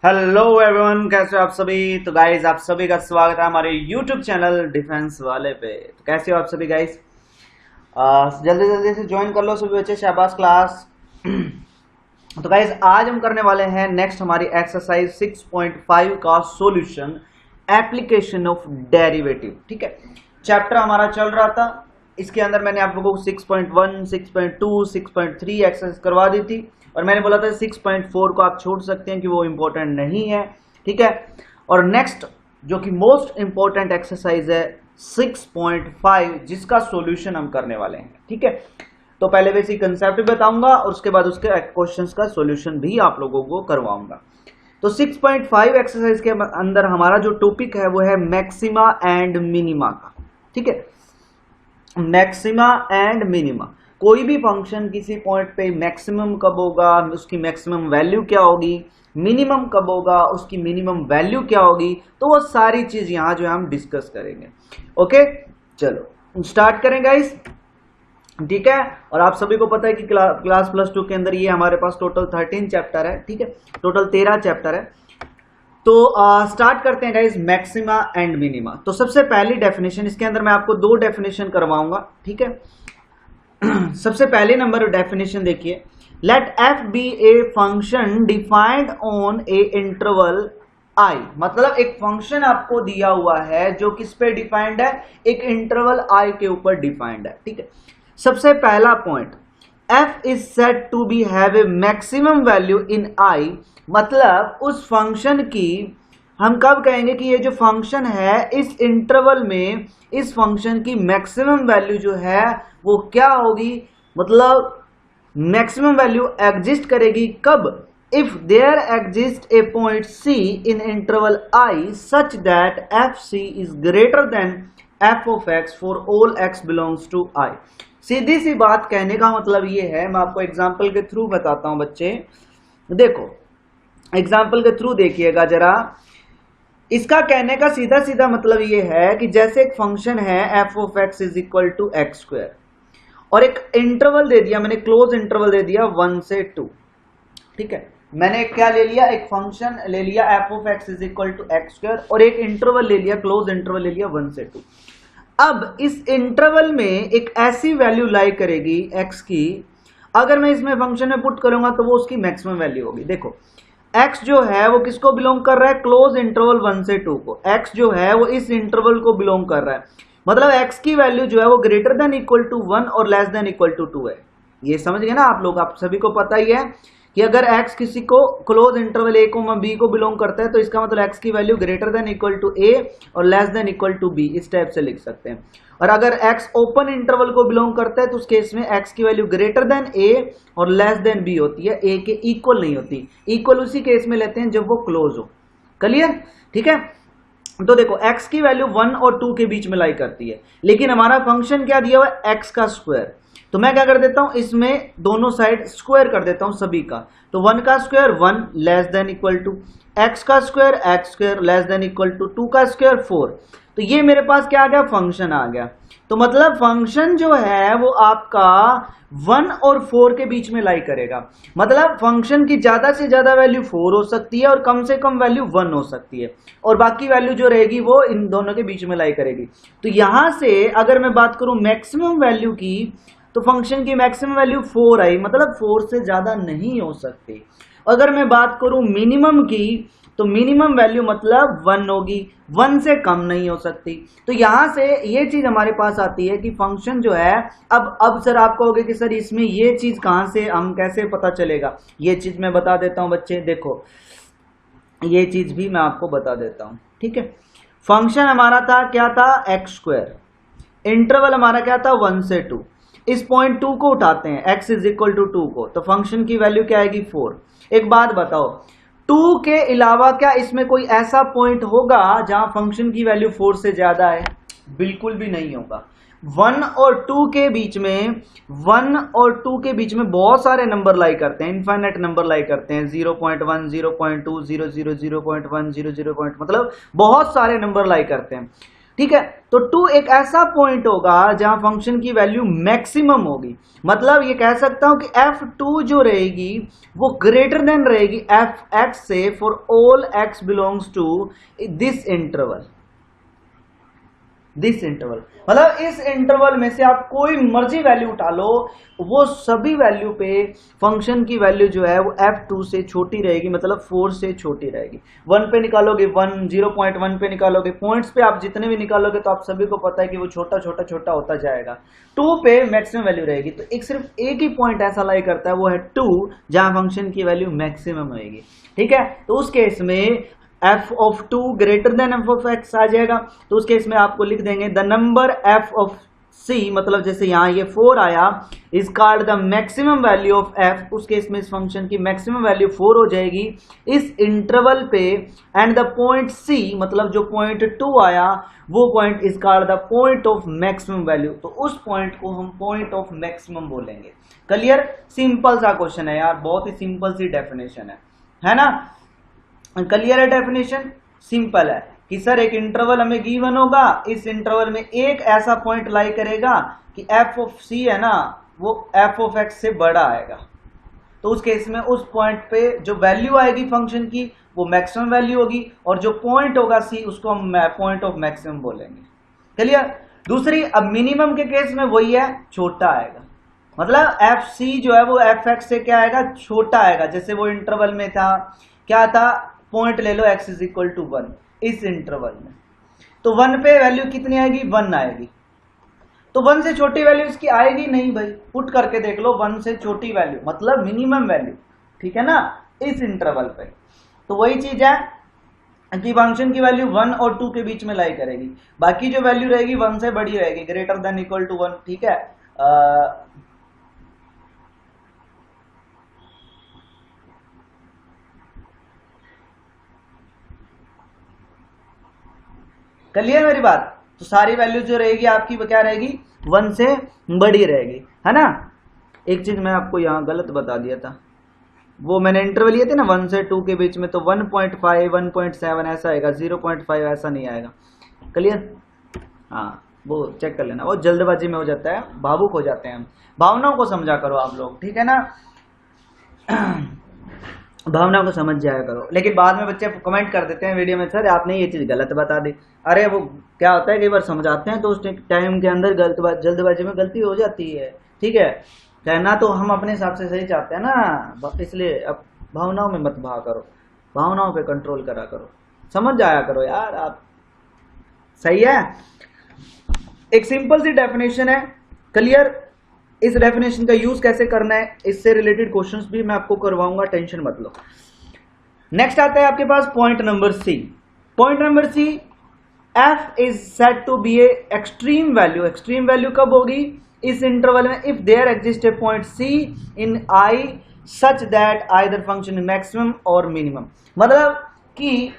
Hello everyone, कैसे हो आप सभी। तो गाइज आप सभी का स्वागत है हमारे यूट्यूब चैनल डिफेंस वाले पे। तो कैसे हो आप सभी गाइज, जल्दी जल्दी से ज्वाइन कर लो सभी बच्चे, शाबाश क्लास। तो गाइज आज हम करने वाले हैं नेक्स्ट हमारी एक्सरसाइज 6.5 का सॉल्यूशन, एप्लीकेशन ऑफ डेरिवेटिव। ठीक है, चैप्टर हमारा चल रहा था, इसके अंदर मैंने आप लोगों को 6.1, 6.2, 6.3 एक्सरसाइज करवा दी थी और मैंने बोला था 6.4 को आप छोड़ सकते हैं कि वो इंपॉर्टेंट नहीं है। ठीक है, और नेक्स्ट जो कि मोस्ट इंपॉर्टेंट एक्सरसाइज है 6.5, जिसका सॉल्यूशन हम करने वाले हैं। ठीक है, तो पहले बेसिक कंसेप्ट बताऊंगा और उसके बाद उसके क्वेश्चंस का सॉल्यूशन भी आप लोगों को करवाऊंगा। तो 6.5 एक्सरसाइज के अंदर हमारा जो टॉपिक है वो है मैक्सिमा एंड मिनिमा का। ठीक है, मैक्सिमा एंड मिनिमा, कोई भी फंक्शन किसी पॉइंट पे मैक्सिमम कब होगा, उसकी मैक्सिमम वैल्यू क्या होगी, मिनिमम कब होगा, उसकी मिनिमम वैल्यू क्या होगी, तो वो सारी चीज यहां जो है हम डिस्कस करेंगे। ओके, चलो स्टार्ट करें गाइस। ठीक है, और आप सभी को पता है कि क्लास +2 के अंदर ये हमारे पास टोटल 13 चैप्टर है। ठीक है, टोटल 13 चैप्टर है। तो स्टार्ट करते हैं गाइस, मैक्सिमा एंड मिनिमा। तो सबसे पहली डेफिनेशन, इसके अंदर मैं आपको 2 डेफिनेशन करवाऊंगा। ठीक है, सबसे पहले नंबर डेफिनेशन देखिए, let f be a function defined on a interval I. मतलब एक फंक्शन आपको दिया हुआ है जो किस पे डिफाइंड है, एक इंटरवल आई के ऊपर डिफाइंड है। ठीक है, सबसे पहला point, f is said to be have a maximum value in I. मतलब उस फंक्शन की हम कब कहेंगे कि ये जो फंक्शन है इस इंटरवल में इस फंक्शन की मैक्सिमम वैल्यू जो है वो क्या होगी, मतलब मैक्सिमम वैल्यू एग्जिस्ट करेगी कब, if there exist a point c in interval I such that f c is greater than f of x for all x belongs to I. सीधी सी बात कहने का मतलब ये है, मैं आपको एग्जाम्पल के थ्रू बताता हूं बच्चे। देखो एग्जाम्पल के थ्रू देखिएगा जरा, इसका कहने का सीधा सीधा मतलब ये है कि जैसे एक फंक्शन है f of x is equal to x square और एक इंटरवल दे दिया मैंने, क्लोज इंटरवल दे दिया 1 से 2। ठीक है, मैंने क्या ले लिया, एक फंक्शन ले लिया f of x is equal to x square और एक इंटरवल ले लिया, क्लोज इंटरवल ले लिया 1 से 2। अब इस इंटरवल में एक ऐसी वैल्यू लाई करेगी एक्स की, अगर मैं इसमें फंक्शन में पुट करूंगा तो वो उसकी मैक्सिमम वैल्यू होगी। देखो x जो है वो किसको बिलोंग कर रहा है, क्लोज इंटरवल 1 से 2 को। x जो है वो इस इंटरवल को बिलोंग कर रहा है, मतलब x की वैल्यू जो है वो ग्रेटर देन इक्वल टू 1 और लेस देन इक्वल टू 2 है। ये समझ गए ना आप लोग, आप सभी को पता ही है कि अगर x किसी को क्लोज इंटरवल a को b को बिलोंग करता है तो इसका मतलब x की value greater than equal to a और less than equal to b, इस टाइप से लिख सकते हैं। और अगर x ओपन इंटरवल को बिलोंग करता है तो उस केस में x की वैल्यू ग्रेटर देन a और लेस देन b होती है, a के इक्वल नहीं होती। इक्वल उसी केस में लेते हैं जब वो क्लोज हो। क्लियर? ठीक है, तो देखो x की वैल्यू 1 और 2 के बीच में लाई करती है, लेकिन हमारा फंक्शन क्या दिया हुआ है, x का स्क्वायर। तो मैं क्या कर देता हूं, इसमें दोनों साइड स्क्वायर कर देता हूं सभी का। तो 1 का square 1 less than equal to, x का square x square less than equal to 2 का स्क्वायर 4। तो ये मेरे पास क्या आ गया, फंक्शन आ गया। तो मतलब फंक्शन जो है वो आपका 1 और 4 के बीच में लाई करेगा। मतलब फंक्शन की ज्यादा से ज्यादा वैल्यू 4 हो सकती है और कम से कम वैल्यू 1 हो सकती है, और बाकी वैल्यू जो रहेगी वो इन दोनों के बीच में लाई करेगी। तो यहां से अगर मैं बात करूं मैक्सिमम वैल्यू की, तो फंक्शन की मैक्सिमम वैल्यू 4 आई, मतलब 4 से ज्यादा नहीं हो सकती। अगर मैं बात करूं मिनिमम की, तो मिनिमम वैल्यू मतलब 1 होगी, 1 से कम नहीं हो सकती। तो यहां से ये चीज हमारे पास आती है कि फंक्शन जो है, अब सर आप कहोगे कि सर इसमें ये चीज कहां से, हम कैसे पता चलेगा, ये चीज मैं बता देता हूं बच्चे। देखो ये चीज भी मैं आपको बता देता हूं। ठीक है, फंक्शन हमारा था क्या था, एक्स स्क्वायर, इंटरवल हमारा क्या था 1 से 2। इस पॉइंट 2 को उठाते हैं, x इज इक्वल टू 2 को, तो फंक्शन की वैल्यू क्या आएगी 4। एक बात बताओ, 2 के अलावा क्या इसमें कोई ऐसा पॉइंट होगा जहां फंक्शन की वैल्यू 4 से ज्यादा है? बिल्कुल भी नहीं होगा। 1 और 2 के बीच में, 1 और 2 के बीच में बहुत सारे नंबर लाई करते हैं, इनफाइनाइट नंबर लाई करते हैं, 0.1 0.2 0.0 0.1 0.0 मतलब बहुत सारे नंबर लाई करते हैं। ठीक है। तो 2 एक ऐसा पॉइंट होगा जहां फंक्शन की वैल्यू मैक्सिमम होगी, मतलब ये कह सकता हूं कि f2 जो रहेगी वो ग्रेटर देन रहेगी f(x) से for all x belongs to this interval. मतलब इस इंटरवल में से आप कोई मर्जी वैल्यू उठा लो, वो सभी वैल्यू पे फंक्शन की वैल्यू जो है वो f2 से छोटी रहेगी, मतलब 4 से छोटी रहेगी। 1 पे निकालोगे 1, 0.1 पे निकालोगे, पॉइंट्स पे आप जितने भी निकालोगे तो आप सभी को पता है कि वो छोटा छोटा छोटा होता जाएगा। 2 पे मैक्सिमम वैल्यू रहेगी, तो सिर्फ एक ही पॉइंट ऐसा लाई करता है, वो है 2, जहां फंक्शन की वैल्यू मैक्सिमम होगी। ठीक है, तो उस केस में f of 2 greater than f of x आ जाएगा। तो उस केस में आपको लिख देंगे the number f of c, मतलब जैसे यहाँ ये 4 आया, is called the maximum value of f। उस केस में इस फंक्शन की मैक्सिमम वैल्यू 4 हो जाएगी इस इंटरवल पे। एंड द पॉइंट c, मतलब जो पॉइंट 2 आया वो point is called the point of maximum value. तो उस पॉइंट को हम पॉइंट ऑफ मैक्सिमम बोलेंगे। क्लियर? सिंपल सा क्वेश्चन है यार, बहुत ही सिंपल सी डेफिनेशन है ना। क्लियर है? डेफिनेशन सिंपल है कि सर एक इंटरवल हमें गिवन होगा, इस इंटरवल में एक ऐसा पॉइंट लाई करेगा कि f ऑफ c है ना वो f ऑफ x से बड़ा आएगा। तो उस केस में उस पॉइंट पे जो वैल्यू आएगी फंक्शन की वो मैक्सिमम वैल्यू होगी, और जो पॉइंट होगा c उसको हम पॉइंट ऑफ मैक्सिमम बोलेंगे। क्लियर? दूसरी, अब मिनिमम के केस में वही है, छोटा आएगा, मतलब fc जो है वो fx से क्या आएगा, छोटा आएगा। जैसे वो इंटरवल में था, क्या था, पॉइंट ले लो x इज इक्वल टू 1 इस इंटरवल में, तो 1 पे वैल्यू कितनी आएगी, 1 आएगी। तो 1 से छोटी वैल्यू इसकी आएगी नहीं भाई, पुट करके देख लो 1 से छोटी वैल्यू मतलब मिनिमम वैल्यू, ठीक है ना, इस इंटरवल पे। तो वही चीज है कि फंक्शन की वैल्यू 1 और 2 के बीच में लाई करेगी, बाकी जो वैल्यू रहेगी 1 से बड़ी रहेगी, ग्रेटर देन इक्वल टू 1। ठीक है, क्लियर मेरी बात? तो सारी वैल्यू जो रहेगी आपकी वो क्या रहेगी, 1 से बड़ी रहेगी, है ना। एक चीज मैं आपको यहाँ गलत बता दिया था, वो मैंने इंटरवल लिए थे ना 1 से 2 के बीच में, तो 1.5 1.7 ऐसा आएगा, 0.5 ऐसा नहीं आएगा। क्लियर? हाँ, वो चेक कर लेना, वो जल्दबाजी में हो जाता है, भावुक हो जाते हैं हम। भावनाओं को समझा करो आप लोग, ठीक है ना। भावना को समझ जाया करो। लेकिन बाद में बच्चे कमेंट कर देते हैं वीडियो में, सर आपने ये चीज गलत बता दी। अरे वो क्या होता है, कई बार समझाते हैं तो उस टाइम के अंदर जल्दबाजी में गलती हो जाती है। ठीक है, कहना तो हम अपने हिसाब से सही चाहते हैं ना, इसलिए अब भावनाओं में मत भाग करो, भावनाओं पे कंट्रोल करा करो, समझ जाया करो यार आप। सही है, एक सिंपल सी डेफिनेशन है। क्लियर? इस डेफिनेशन का यूज कैसे करना है, इससे रिलेटेड क्वेश्चंस भी मैं आपको करवाऊंगा, टेंशन मत लो। नेक्स्ट आता है आपके पास point number c. Point number c, f is said to be a extreme value. Extreme value कब होगी, इस इंटरवल में, if there exist a point c in i such that either function maximum और minimum. मतलब कि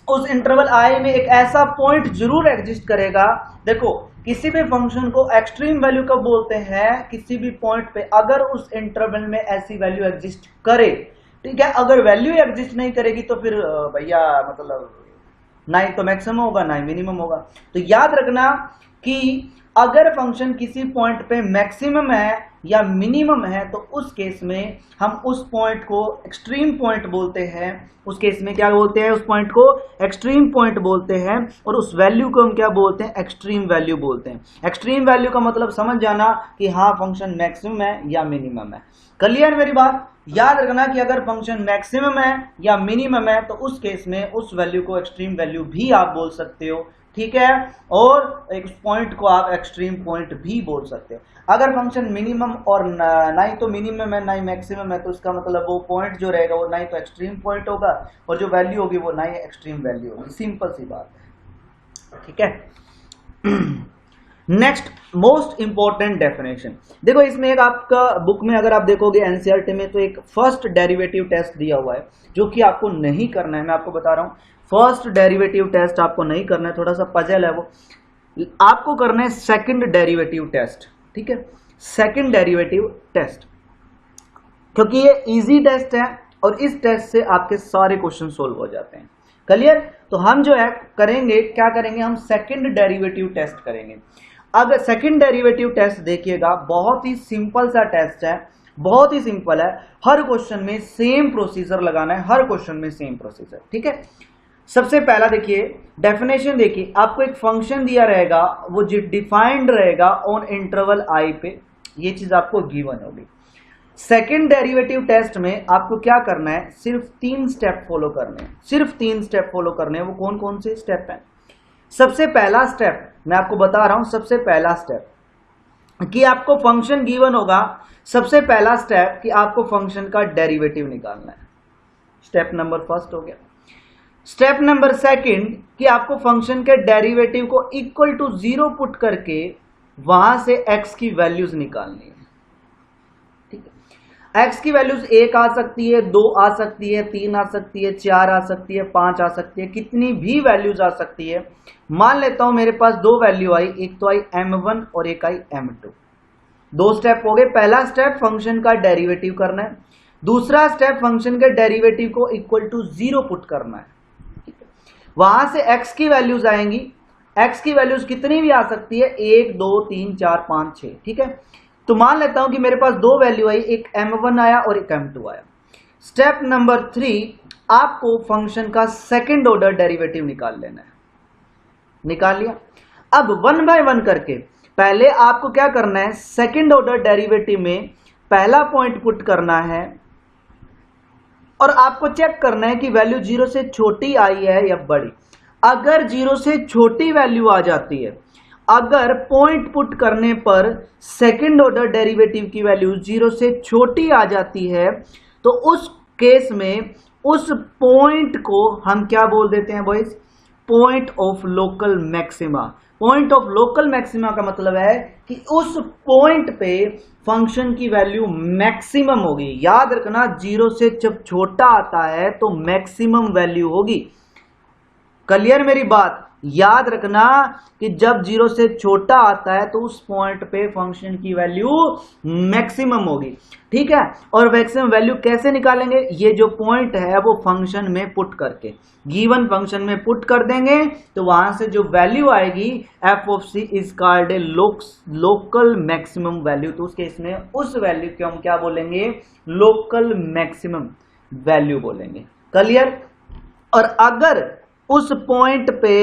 उस interval i में एक ऐसा पॉइंट जरूर एग्जिस्ट करेगा। देखो, किसी भी फंक्शन को एक्सट्रीम वैल्यू कब बोलते हैं, किसी भी पॉइंट पे अगर उस इंटरवल में ऐसी वैल्यू एग्जिस्ट करे। ठीक है, अगर वैल्यू एग्जिस्ट नहीं करेगी तो फिर भैया मतलब ना ही तो मैक्सिमम होगा ना ही मिनिमम होगा। तो याद रखना कि अगर फंक्शन किसी पॉइंट पे मैक्सिमम है या मिनिमम है तो उस केस में हम उस पॉइंट को एक्सट्रीम पॉइंट बोलते हैं। उस केस में क्या बोलते हैं, उस पॉइंट को एक्सट्रीम पॉइंट बोलते हैं, और उस वैल्यू को हम क्या बोलते हैं, एक्सट्रीम वैल्यू बोलते हैं। एक्सट्रीम वैल्यू का मतलब समझ जाना कि हाँ फंक्शन मैक्सिमम है या मिनिमम है। क्लियर मेरी बात? याद रखना कि अगर फंक्शन मैक्सिमम है या मिनिमम है तो उस केस में उस वैल्यू को एक्सट्रीम वैल्यू भी आप बोल सकते हो। ठीक है, और एक पॉइंट को आप एक्सट्रीम पॉइंट भी बोल सकते हो। अगर फंक्शन मिनिमम और ना ही तो मिनिमम है ना ही मैक्सिमम है तो उसका मतलब वो पॉइंट जो रहेगा वो ना ही तो एक्सट्रीम पॉइंट होगा और जो वैल्यू होगी वो ना ही एक्सट्रीम वैल्यू होगी। सिंपल सी बात है। ठीक है, नेक्स्ट मोस्ट इंपॉर्टेंट डेफिनेशन। देखो इसमें एक आपका बुक में अगर आप देखोगे एनसीईआरटी में तो एक फर्स्ट डेरिवेटिव टेस्ट दिया हुआ है जो कि आपको नहीं करना है। मैं आपको बता रहा हूं, फर्स्ट डेरिवेटिव टेस्ट आपको नहीं करना है, थोड़ा सा पजल है वो। आपको करना है सेकंड डेरिवेटिव टेस्ट। ठीक है, सेकंड डेरिवेटिव टेस्ट, क्योंकि ये इजी टेस्ट है और इस टेस्ट से आपके सारे क्वेश्चन सोल्व हो जाते हैं। क्लियर। तो हम जो है करेंगे, क्या करेंगे, हम सेकंड डेरिवेटिव टेस्ट करेंगे। अब सेकंड डेरिवेटिव टेस्ट देखिएगा, बहुत ही सिंपल सा टेस्ट है, बहुत ही सिंपल है। हर क्वेश्चन में सेम प्रोसीजर लगाना है, हर क्वेश्चन में सेम प्रोसीजर, ठीक है। सबसे पहला देखिए डेफिनेशन, देखिए आपको एक फंक्शन दिया रहेगा, वो जो डिफाइंड रहेगा ऑन इंटरवल आई पे, ये चीज आपको गिवन होगी। सेकेंड डेरिवेटिव टेस्ट में आपको क्या करना है, सिर्फ 3 स्टेप फॉलो करने हैं, सिर्फ 3 स्टेप फॉलो करने हैं। वो कौन कौन से स्टेप हैं? सबसे पहला स्टेप मैं आपको बता रहा हूं, सबसे पहला स्टेप कि आपको फंक्शन गिवन होगा, सबसे पहला स्टेप कि आपको फंक्शन का डेरिवेटिव निकालना है। स्टेप नंबर फर्स्ट हो गया। स्टेप नंबर सेकंड कि आपको फंक्शन के डेरिवेटिव को इक्वल टू 0 पुट करके वहां से x की वैल्यूज निकालनी है, ठीक है। x की वैल्यूज 1 आ सकती है, 2 आ सकती है, 3 आ सकती है, 4 आ सकती है, 5 आ सकती है, कितनी भी वैल्यूज आ सकती है। मान लेता हूं मेरे पास 2 वैल्यू आई, एक तो आई m1 और एक आई m2। 2 स्टेप हो गए। पहला स्टेप फंक्शन का डेरिवेटिव करना है, दूसरा स्टेप फंक्शन के डेरिवेटिव को इक्वल टू 0 पुट करना है, ठीक है। वहां से x की वैल्यूज आएंगी, x की वैल्यूज कितनी भी आ सकती है, 1 2 3 4 5 6, ठीक है। तो मान लेता हूं कि मेरे पास 2 वैल्यू आई, एक m1 आया और एक m2 आया। स्टेप नंबर 3 आपको फंक्शन का सेकंड ऑर्डर डेरिवेटिव निकाल लेना है। निकाल लिया। अब 1 बाय 1 करके पहले आपको क्या करना है, सेकंड ऑर्डर डेरिवेटिव में पहला पॉइंट पुट करना है और आपको चेक करना है कि वैल्यू 0 से छोटी आई है या बड़ी। अगर 0 से छोटी वैल्यू आ जाती है, अगर पॉइंट पुट करने पर सेकंड ऑर्डर डेरिवेटिव की वैल्यू 0 से छोटी आ जाती है, तो उस केस में उस पॉइंट को हम क्या बोल देते हैं boys, point of local maxima. Point of local maxima का मतलब है कि उस पॉइंट पे फंक्शन की वैल्यू मैक्सिमम होगी। याद रखना, 0 से जब छोटा आता है तो मैक्सिमम वैल्यू होगी। क्लियर मेरी बात? याद रखना कि जब 0 से छोटा आता है तो उस पॉइंट पे फंक्शन की वैल्यू मैक्सिमम होगी, ठीक है। और मैक्सिमम वैल्यू कैसे निकालेंगे, ये जो पॉइंट है वो फंक्शन में पुट करके, गिवन फंक्शन में पुट कर देंगे, तो वहां से जो वैल्यू आएगी f of c is called a local maximum value. तो उस केस में उस वैल्यू को हम क्या बोलेंगे, लोकल मैक्सिमम वैल्यू बोलेंगे। क्लियर? और अगर उस पॉइंट पे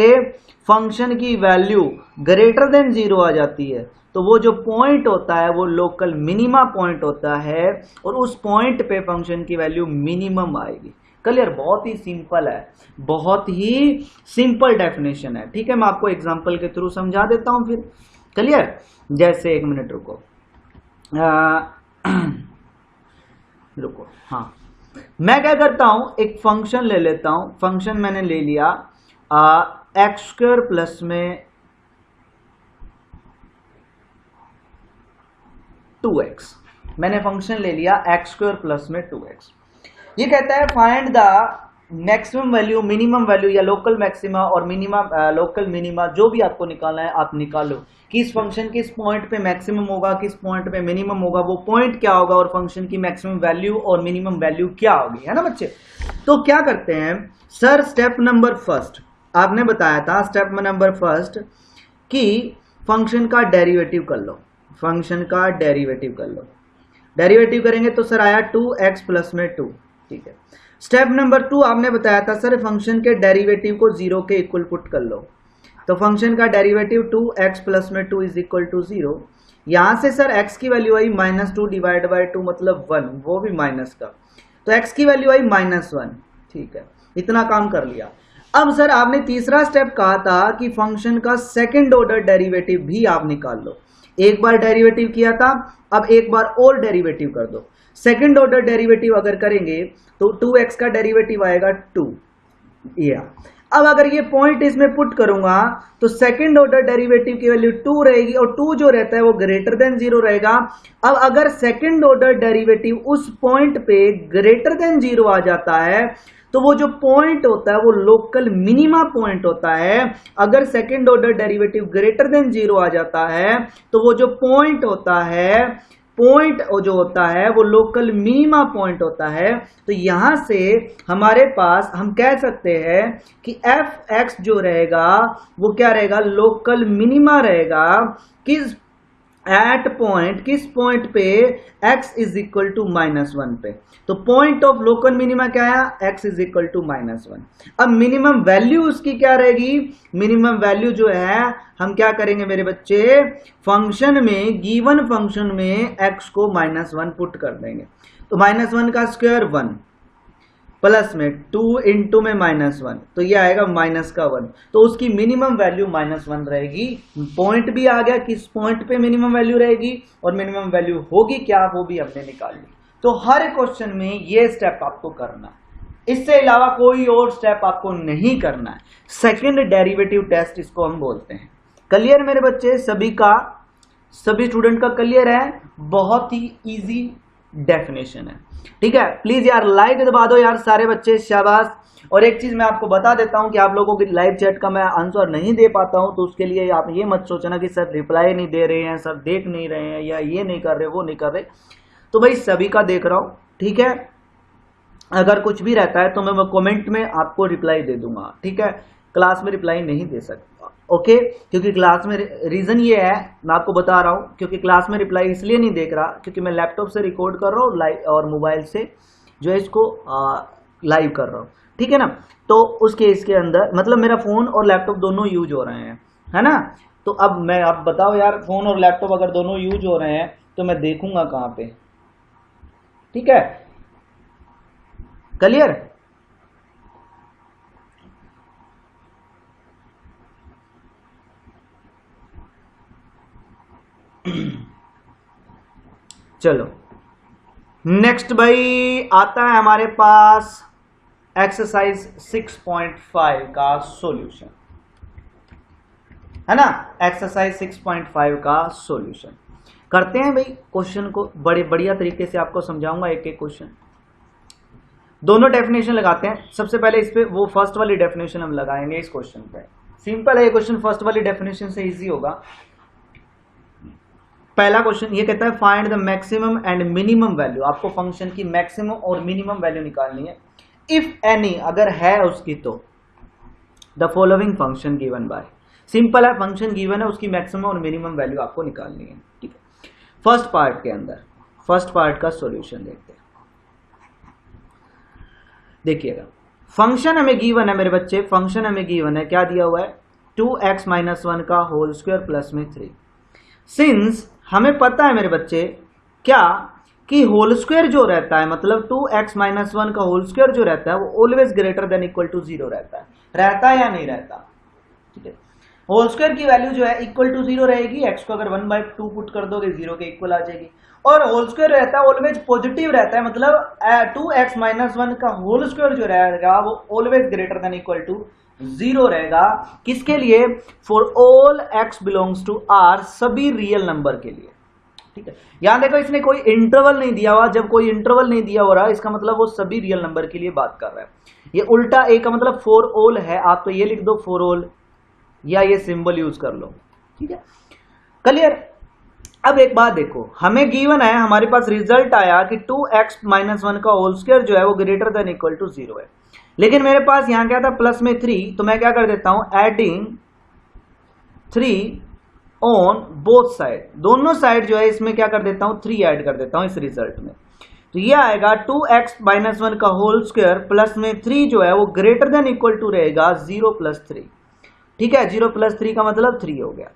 फंक्शन की वैल्यू ग्रेटर देन 0 आ जाती है, तो वो जो पॉइंट होता है वो लोकल मिनिमा पॉइंट होता है और उस पॉइंट पे फंक्शन की वैल्यू मिनिमम आएगी। क्लियर? बहुत ही सिंपल है, बहुत ही सिंपल डेफिनेशन है, ठीक है। मैं आपको एग्जांपल के थ्रू समझा देता हूं फिर। क्लियर? जैसे 1 मिनट रुको, रुको, हाँ, मैं क्या करता हूं, एक फंक्शन ले लेता हूं। फंक्शन मैंने ले लिया एक्स स्क्वायर प्लस में 2x। मैंने फंक्शन ले लिया एक्स स्क्वायर प्लस में 2x। ये कहता है find the maximum value, minimum value या लोकल मैक्सिमा और मिनिमा, लोकल मिनिमा, जो भी आपको निकालना है आप निकालो कि इस फंक्शन किस पॉइंट पे मैक्सिमम होगा, किस पॉइंट पे मिनिमम होगा, वो पॉइंट क्या होगा और फंक्शन की मैक्सिमम वैल्यू और मिनिमम वैल्यू क्या होगी, है ना बच्चे। तो क्या करते हैं सर, स्टेप नंबर फर्स्ट आपने बताया था, स्टेप नंबर फर्स्ट कि फंक्शन का डेरिवेटिव कर लो, फंक्शन का डेरिवेटिव कर लो। डेरिवेटिव करेंगे तो सर आया 2x प्लस में 2, ठीक है। स्टेप नंबर 2 आपने बताया था सर फंक्शन के डेरिवेटिव को 0 के इक्वल पुट कर लो, तो फंक्शन का डेरिवेटिव 2x प्लस में 2 इज इक्वल टू 0। यहां से सर x की वैल्यू आई -2 डिवाइड बाय 2 मतलब 1, वो भी माइनस का, तो x की वैल्यू आई -1, ठीक है। इतना काम कर लिया। अब सर आपने तीसरा स्टेप कहा था कि फंक्शन का सेकंड ऑर्डर डेरिवेटिव भी आप निकाल लो। एक बार डेरिवेटिव किया था, अब एक बार और डेरिवेटिव कर दो। सेकंड ऑर्डर डेरिवेटिव अगर करेंगे तो 2x का डेरिवेटिव आएगा 2, या अब अगर ये पॉइंट इसमें पुट करूंगा तो सेकंड ऑर्डर डेरिवेटिव की वैल्यू 2 रहेगी और 2 जो रहता है वो ग्रेटर देन 0 रहेगा। अब अगर सेकंड ऑर्डर डेरिवेटिव उस पॉइंट पे ग्रेटर देन 0 आ जाता है तो वो जो पॉइंट होता है वो लोकल मिनिमा पॉइंट होता है। अगर second order derivative greater than 0 आ जाता है तो वो जो पॉइंट होता है पॉइंट जो होता है वो लोकल मिनिमा पॉइंट होता है। तो यहां से हमारे पास हम कह सकते हैं कि एफ एक्स जो रहेगा वो क्या रहेगा, लोकल मिनिमा रहेगा। किस एट पॉइंट, किस पॉइंट पे, x इज इक्वल टू -1 पे। तो पॉइंट ऑफ लोकल मिनिमा क्या है, x इज इक्वल टू -1। अब मिनिमम वैल्यू उसकी क्या रहेगी, मिनिमम वैल्यू जो है हम क्या करेंगे मेरे बच्चे, फंक्शन में, गिवन फंक्शन में x को -1 पुट कर देंगे। तो -1 का स्क्वायर 1 प्लस में 2 इंटू में -1, तो ये आएगा -1। तो उसकी मिनिमम वैल्यू -1 रहेगी। पॉइंट भी आ गया, किस पॉइंट पे मिनिमम वैल्यू रहेगी और मिनिमम वैल्यू होगी क्या, वो भी हमने निकाल ली। तो हर क्वेश्चन में ये स्टेप आपको करना है, इससे अलावा कोई और स्टेप आपको नहीं करना है। सेकेंड डेरिवेटिव टेस्ट इसको हम बोलते हैं। क्लियर मेरे बच्चे, सभी का, सभी स्टूडेंट का क्लियर है? बहुत ही इजी डेफिनेशन है, ठीक है। प्लीज यार लाइक दबा दो यार सारे बच्चे, शाबाश। और एक चीज मैं आपको बता देता हूं कि आप लोगों की लाइव चैट का मैं आंसर नहीं दे पाता हूं, तो उसके लिए आप ये मत सोचना कि सर रिप्लाई नहीं दे रहे हैं, सर देख नहीं रहे हैं, या ये नहीं कर रहे, वो नहीं कर रहे। तो भाई सभी का देख रहा हूं, ठीक है। अगर कुछ भी रहता है तो मैं कमेंट में आपको रिप्लाई दे दूंगा, ठीक है। क्लास में रिप्लाई नहीं दे सकता, ओके। क्योंकि क्लास में, रीजन ये है मैं आपको बता रहा हूं, क्योंकि क्लास में रिप्लाई इसलिए नहीं देख रहा क्योंकि मैं लैपटॉप से रिकॉर्ड कर रहा हूँ लाइव और मोबाइल से जो है इसको लाइव कर रहा हूँ, ठीक है ना। तो उस केस के अंदर मतलब मेरा फोन और लैपटॉप दोनों यूज हो रहे हैं, है ना। तो अब मैं, आप बताओ यार, फोन और लैपटॉप अगर दोनों यूज हो रहे हैं तो मैं देखूंगा कहां पे, ठीक है। क्लियर? चलो नेक्स्ट भाई आता है हमारे पास एक्सरसाइज 6.5 का सॉल्यूशन, है ना। एक्सरसाइज 6.5 का सॉल्यूशन करते हैं भाई। क्वेश्चन को बड़े बढ़िया तरीके से आपको समझाऊंगा, एक एक क्वेश्चन, दोनों डेफिनेशन लगाते हैं। सबसे पहले इस पे वो फर्स्ट वाली डेफिनेशन हम लगाएंगे इस क्वेश्चन पे। सिंपल है ये क्वेश्चन, फर्स्ट वाली डेफिनेशन से इजी होगा। पहला क्वेश्चन ये कहता है find the maximum and minimum value. आपको फंक्शन की मैक्सिमम और मिनिमम वैल्यू निकालनी है। इफ एनी, अगर है उसकी, तो the following function given by. Simple है, फंक्शन गिवन है, उसकी मैक्सिमम और मिनिमम वैल्यू आपको निकालनी है, ठीक है। फर्स्ट पार्ट के अंदर, फर्स्ट पार्ट का सॉल्यूशन देखते हैं। देखिएगा, फंक्शन हमें गिवन है मेरे बच्चे, फंक्शन हमें गिवन है, क्या दिया हुआ है, 2x - 1 का होल स्क्वायर प्लस में 3। सिंस हमें पता है मेरे बच्चे क्या, कि होल स्क्वायर जो रहता है, मतलब 2x - 1 का होल स्क्वायर जो रहता है वो always greater than equal to 0 रहता है या नहीं रहता, ठीक है। होल स्क्वायर की वैल्यू जो है इक्वल टू 0 रहेगी। x को अगर 1/2 पुट कर दोगे 0 के इक्वल आ जाएगी। और होल स्क्वायर रहता है ऑलवेज पॉजिटिव रहता है, मतलब 2x - 1 का होल स्क्वायर जो रहेगा वो always greater than equal to 0 रहेगा। किसके लिए, for all x belongs to r, सभी रियल नंबर के लिए, ठीक है। यहां देखो इसने कोई इंटरवल नहीं दिया हुआ, जब कोई इंटरवल नहीं दिया हो रहा इसका मतलब वो सभी रियल नंबर के लिए बात कर रहा है। ये उल्टा ए का मतलब फॉर ऑल है, आप तो ये लिख दो फॉर ऑल, या ये सिंबल यूज कर लो, ठीक है। क्लियर? अब एक बात देखो, हमें गिवन है, हमारे पास रिजल्ट आया कि 2x - 1 का होल स्क्वायर जो है वो ग्रेटर देन इक्वल टू 0 है। लेकिन मेरे पास यहां क्या था, प्लस में 3, तो मैं क्या कर देता हूं, एडिंग 3 ऑन बोथ साइड, दोनों साइड जो है इसमें क्या कर देता हूं, 3 ऐड कर देता हूं इस रिजल्ट में। तो ये आएगा 2x - 1 का होल स्क्वायर प्लस में 3 जो है वो ग्रेटर देन इक्वल टू रहेगा 0 + 3, ठीक है। 0 + 3 का मतलब 3 हो गया।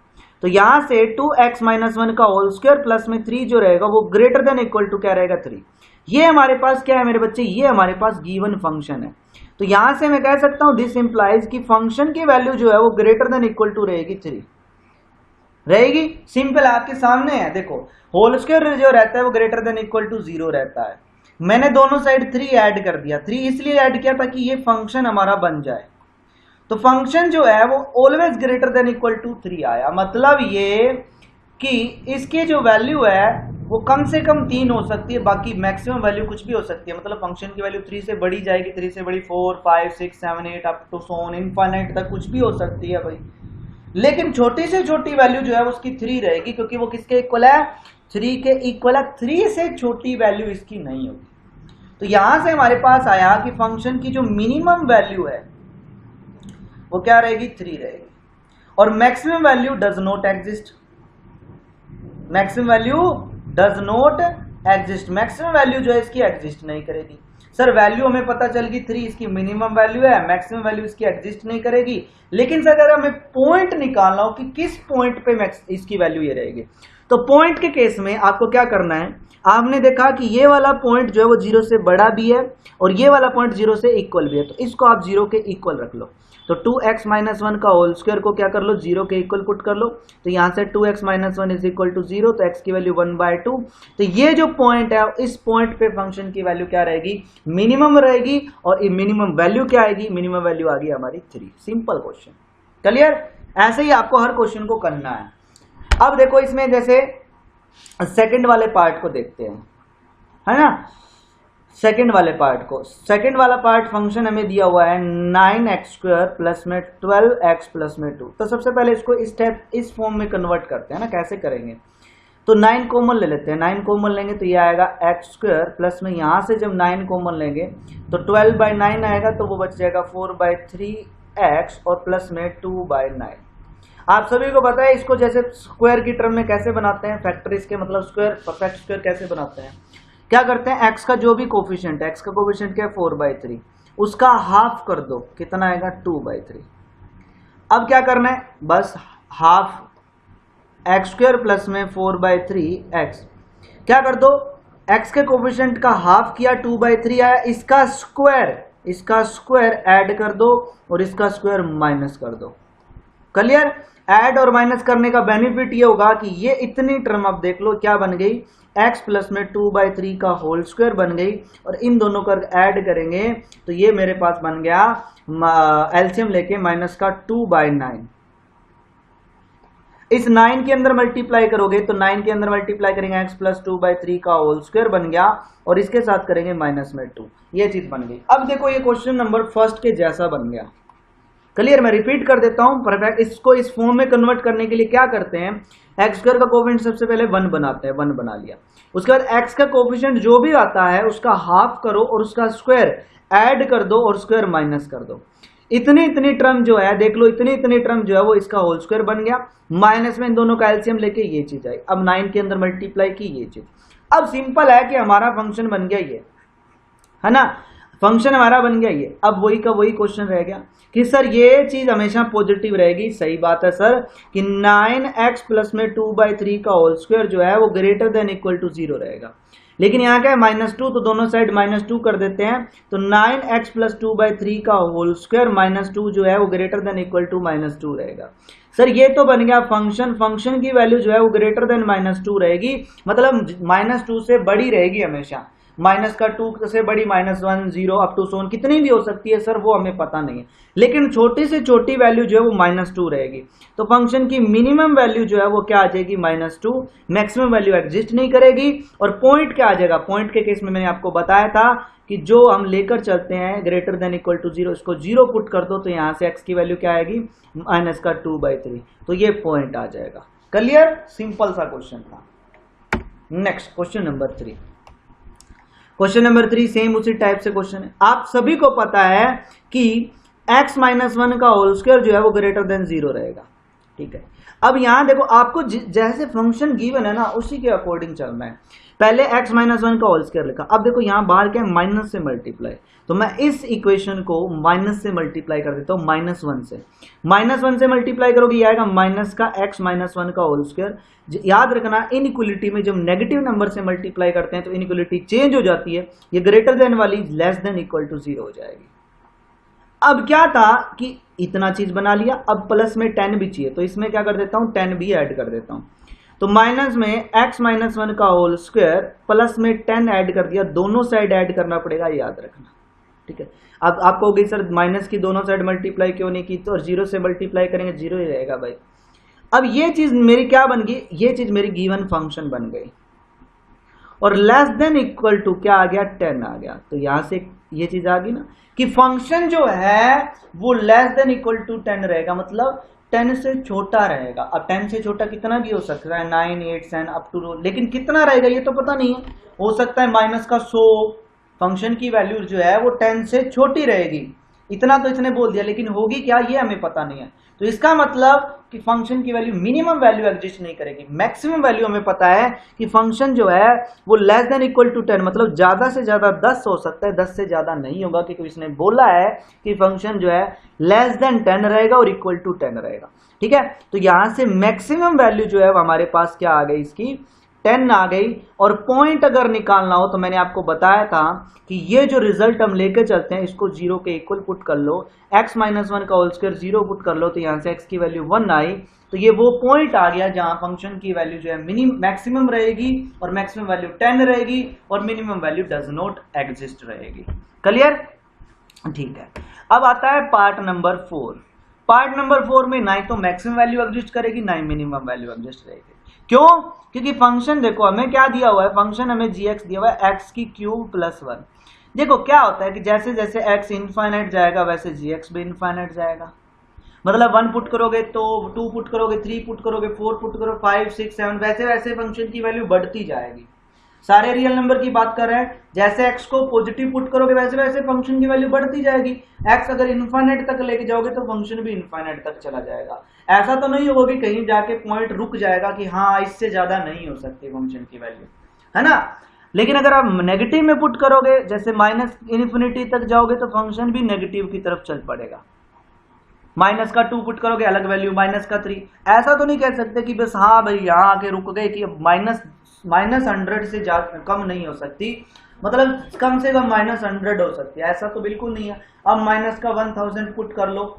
तो यहां से 2x - 1 का होल स्क्वायर प्लस में 3 जो रहेगा वो ग्रेटर देन इक्वल टू क्या रहेगा, 3। ये हमारे पास क्या है मेरे बच्चे, ये हमारे पास गिवन फंक्शन है। तो यहां से मैं कह सकता हूं दिस इंप्लाइज कि फंक्शन की वैल्यू जो है वो ग्रेटर देन इक्वल टू रहेगी 3 रहेगी। सिंपल आपके सामने है, देखो होल स्क्वायर जो रहता है वो ग्रेटर देन इक्वल टू 0 रहता है। मैंने दोनों साइड 3 ऐड कर दिया, 3 इसलिए ऐड किया ताकि ये फंक्शन हमारा बन जाए। तो फंक्शन जो है वो always greater than equal to 3 आया, मतलब ये कि इसकी जो वैल्यू है वो कम से कम 3 हो सकती है, बाकी मैक्सिमम वैल्यू कुछ भी हो सकती है। मतलब फंक्शन की वैल्यू 3 से बड़ी जाएगी, 3 से बड़ी 4, 5, 6, 7, 8 up to so on infinite तक कुछ भी हो सकती है भाई। लेकिन छोटी से छोटी वैल्यू जो है उसकी 3 रहेगी, क्योंकि वो किसके इक्वल है, 3 के इक्वल है। 3 से छोटी वैल्यू इसकी नहीं होगी। तो यहां से हमारे पास आया कि फंक्शन की जो मिनिमम वैल्यू है वो क्या रहेगी, 3 रहेगी। और maximum value does not exist, maximum value does not exist, maximum value जो है इसकी एग्जिस्ट नहीं करेगी। सर वैल्यू हमें पता चल गई 3 इसकी मिनिमम वैल्यू है, मैक्सिमम वैल्यू इसकी एग्जिस्ट नहीं करेगी। लेकिन सर अगर हमें पॉइंट निकालना हो कि किस पॉइंट पे इसकी वैल्यू ये रहेगी, तो पॉइंट के केस में आपको क्या करना है, आपने देखा कि ये वाला पॉइंट जो है वो 0 से बड़ा भी है और ये वाला पॉइंट 0 से इक्वल भी है, तो इसको आप 0 के इक्वल रख लो। तो 2x - 1 का होल स्क्वायर को क्या कर लो, 0 के इक्वल पुट कर लो। तो यहां से 2x - 1 इज इक्वल टू 0, तो x की वैल्यू 1/2। तो ये जो पॉइंट है इस पॉइंट पे फंक्शन की वैल्यू क्या रहेगी, मिनिमम रहेगी। और ये मिनिमम वैल्यू क्या आएगी, मिनिमम वैल्यू आ गई हमारी 3। Simple question, clear. ऐसे ही आपको हर क्वेश्चन को करना है। अब देखो इसमें जैसे सेकंड वाले पार्ट को देखते हैं, है ना। सेकंड वाले पार्ट को, सेकंड वाला पार्ट फंक्शन हमें दिया हुआ है 9x² प्लस में 12x प्लस में 2। तो सबसे पहले इसको इस फॉर्म में कन्वर्ट करते हैं ना, कैसे करेंगे। तो 9 कॉमन ले लेते हैं, 9 कॉमन लेंगे तो ये आएगा x² प्लस में यहां से जब 9 कॉमन लेंगे तो 12/9 आएगा, तो वो बच जाएगा 4/3x और प्लस में 2/9। आप सभी को पता है इसको जैसे स्क्वायर की टर्म में कैसे बनाते हैं, फैक्टर इसके मतलब स्क्वायर, परफेक्ट स्क्वायर कैसे बनाते हैं, क्या करते हैं, x का जो भी कोफिशिएंट है, x का कोफिशिएंट क्या है 4/3, उसका हाफ कर दो, कितना आएगा 2/3। अब क्या करना है, बस हाफ x² प्लस में 4/3x, क्या कर दो, x के कोफिशिएंट का हाफ किया 2/3 आया, इसका स्क्वायर ऐड कर दो और इसका स्क्वायर माइनस कर दो। क्लियर। ऐड और माइनस करने का बेनिफिट ये होगा कि ये इतनी टर्म अब देख लो क्या बन गई, x प्लस में 2/3 का होल स्क्वायर बन गई, और इन दोनों का ऐड करेंगे तो ये मेरे पास बन गया एलसीएम लेके माइनस का 2/9। इस 9 के अंदर मल्टीप्लाई करोगे तो 9 के अंदर मल्टीप्लाई करेंगे x प्लस 2/3 का होल स्क्वायर बन गया, और इसके साथ करेंगे माइनस में 2, ये चीज बन गई। अब देखो ये क्वेश्चन नंबर फर्स्ट के जैसा बन गया। क्लियर। मैं रिपीट कर देता हूं, परफेक्ट। इसको इस फॉर्म में कन्वर्ट करने के लिए क्या करते हैं, x² का कोफिशिएंट सबसे पहले 1 बनाते हैं, 1 बना लिया। उसके बाद x का कोफिशिएंट जो भी आता है उसका हाफ करो और उसका स्क्वायर ऐड कर दो और स्क्वायर माइनस कर दो। इतनी टर्म जो है देख लो, इतनी टर्म जो है वो इसका होल स्क्वायर बन गया, माइनस में इन दोनों का एलसीएम लेके ये चीज आई। अब 9 के अंदर मल्टीप्लाई की ये चीज। अब सिंपल है कि हमारा फंक्शन बन गया ये, है ना, फंक्शन हमारा बन गया ये। अब वही का वही क्वेश्चन रह गया कि सर ये चीज हमेशा पॉजिटिव रहेगी। सही बात है सर कि 9x प्लस में 2/3 का होल स्क्वायर जो है वो ग्रेटर देन इक्वल टू 0 रहेगा। लेकिन यहाँ क्या है -2, तो दोनों साइड -2 कर देते हैं, तो 9x प्लस 2/3 का होल स्क्वायर -2 जो है वो ग्रेटर देन इक्वल टू -2 रहेगा। सर ये तो बन गया फंक्शन, फंक्शन की वैल्यू जो है वो ग्रेटर देन -2 रहेगी, मतलब -2 से बड़ी रहेगी हमेशा। माइनस का 2 से बड़ी -1, 0 अप टू सोन कितनी भी हो सकती है सर, वो हमें पता नहीं है, लेकिन छोटी से छोटी वैल्यू जो है वो -2 रहेगी। तो फंक्शन की मिनिमम वैल्यू जो है वो क्या आ जाएगी, -2। मैक्सिमम वैल्यू एग्जिस्ट नहीं करेगी। और पॉइंट क्या आ जाएगा, पॉइंट के केस में मैंने आपको बताया था कि जो हम लेकर चलते हैं ग्रेटर देन इक्वल टू 0, इसको 0 पुट कर दो तो यहां से x की वैल्यू क्या आएगी, -2/3, तो ये पॉइंट आ जाएगा। क्लियर। सिंपल सा क्वेश्चन था। Next question number 3। Question number 3 same उसी टाइप से क्वेश्चन है। आप सभी को पता है कि x - 1 का होल स्क्वायर जो है वो ग्रेटर देन 0 रहेगा। ठीक है। अब यहां देखो आपको जैसे फंक्शन गिवन है ना उसी के अकॉर्डिंग चलना है। पहले x - 1 का होल स्क्वायर लिखा, अब देखो यहां बाहर क्या है, माइनस से मल्टीप्लाई, तो मैं इस इक्वेशन को माइनस से मल्टीप्लाई कर देता हूं, -1 से। -1 से मल्टीप्लाई करोगे ये आएगा माइनस का x - 1 का होल स्क्वायर। याद रखना इनइक्वलिटी में जब नेगेटिव नंबर से मल्टीप्लाई करते हैं तो इनइक्वलिटी चेंज हो जाती है, ये ग्रेटर देन वाली लेस देन इक्वल टू 0 हो जाएगी। अब क्या था कि इतना चीज बना लिया, अब प्लस में 10 भी चाहिए, तो इसमें क्या कर देता हूं, 10 भी ऐड कर देता हूं। तो माइनस में x - 1 का होल स्क्वायर प्लस में 10 ऐड कर दिया, दोनों साइड ऐड करना पड़ेगा, याद रखना। ठीक है। अब आपको होगी सर माइनस की दोनों साइड मल्टीप्लाई क्यों नहीं की, तो और 0 से मल्टीप्लाई करेंगे 0 ही रहेगा भाई। अब ये चीज मेरी क्या बन गई, ये चीज मेरी गिवन फंक्शन बन गई, और लेस देन इक्वल टू क्या आ गया, 10 आ गया। तो यहां से ये चीज आ गई ना कि फंक्शन जो है वो लेस देन इक्वल टू 10 रहेगा, मतलब 10 से छोटा रहेगा। अब 10 से छोटा कितना भी हो सकता है, 9, 8, 10 अप टू, लेकिन कितना रहेगा ये तो पता नहीं है। हो सकता है माइनस का 100, फंक्शन की वैल्यू जो है वो 10 से छोटी रहेगी, इतना तो इसने बोल दिया, लेकिन होगी क्या ये हमें पता नहीं है। तो इसका मतलब कि फंक्शन की वैल्यू मिनिमम वैल्यू एग्जिस्ट नहीं करेगी, मैक्सिमम वैल्यू हमें पता है कि फंक्शन जो है वो लेस देन इक्वल टू 10, मतलब ज्यादा से ज्यादा 10 हो सकता है, 10 से ज्यादा नहीं होगा, क्योंकि इसने बोला है कि फंक्शन जो है लेस देन 10 रहेगा और इक्वल टू 10 रहेगा। ठीक है, तो यहां से मैक्सिमम वैल्यू जो है हमारे पास क्या आ गई, इसकी 10 आ गई। और पॉइंट अगर निकालना हो तो मैंने आपको बताया था कि ये जो रिजल्ट हम लेके चलते हैं इसको 0 के इक्वल पुट कर लो, x माइनस 1 का होल स्क्वायर 0 पुट कर लो, तो यहां से x की वैल्यू 1 आई। तो ये वो पॉइंट आ गया जहां फंक्शन की वैल्यू जो है मिनिमम मैक्सिमम रहेगी और मैक्सिमम वैल्यू 10 रहेगी और minimum value does not exist रहेगी। क्लियर? ठीक है, अब आता है पार्ट नंबर 4। पार्ट नंबर 4 में ना ही तो मैक्सिमम वैल्यू एग्जिस्ट करेगी ना ही मिनिमम वैल्यू एग्जिस्ट रहेगी। क्यों? क्योंकि फंक्शन देखो हमें क्या दिया हुआ है, फंक्शन हमें gx दिया हुआ है x की क्यूब प्लस 1। देखो क्या होता है कि जैसे जैसे x इनफाइनाइट जाएगा वैसे gx भी इनफाइनाइट जाएगा, मतलब 1 पुट करोगे तो 2 पुट करोगे, 3 पुट करोगे, 4 पुट करोगे, 5, 6, 7, वैसे वैसे फंक्शन की वैल्यू बढ़ती जाएगी। सारे रियल नंबर की बात कर रहे हैं, जैसे x को पॉजिटिव पुट करोगे वैसे वैसे फंक्शन की वैल्यू बढ़ती जाएगी। x अगर इनफाइनाइट तक लेके जाओगे तो फंक्शन भी इनफाइनाइट तक चला जाएगा। ऐसा तो नहीं होगा कि कहीं जाके पॉइंट रुक जाएगा कि हाँ इससे ज्यादा नहीं हो सकती फंक्शन की वैल्यू, है ना। लेकिन अगर आप नेगेटिव में पुट करोगे, जैसे माइनस इन्फिनिटी तक जाओगे तो फंक्शन भी नेगेटिव की तरफ चल पड़ेगा। माइनस का 2 पुट करोगे अलग वैल्यू, माइनस का 3। ऐसा तो नहीं कह सकते कि बस हाँ भाई यहाँ आके रुक गए कि अब माइनस 100 से कम नहीं हो सकती, मतलब कम से कम -100 हो सकती है, ऐसा तो बिल्कुल नहीं है। अब माइनस का 1000 पुट कर लो,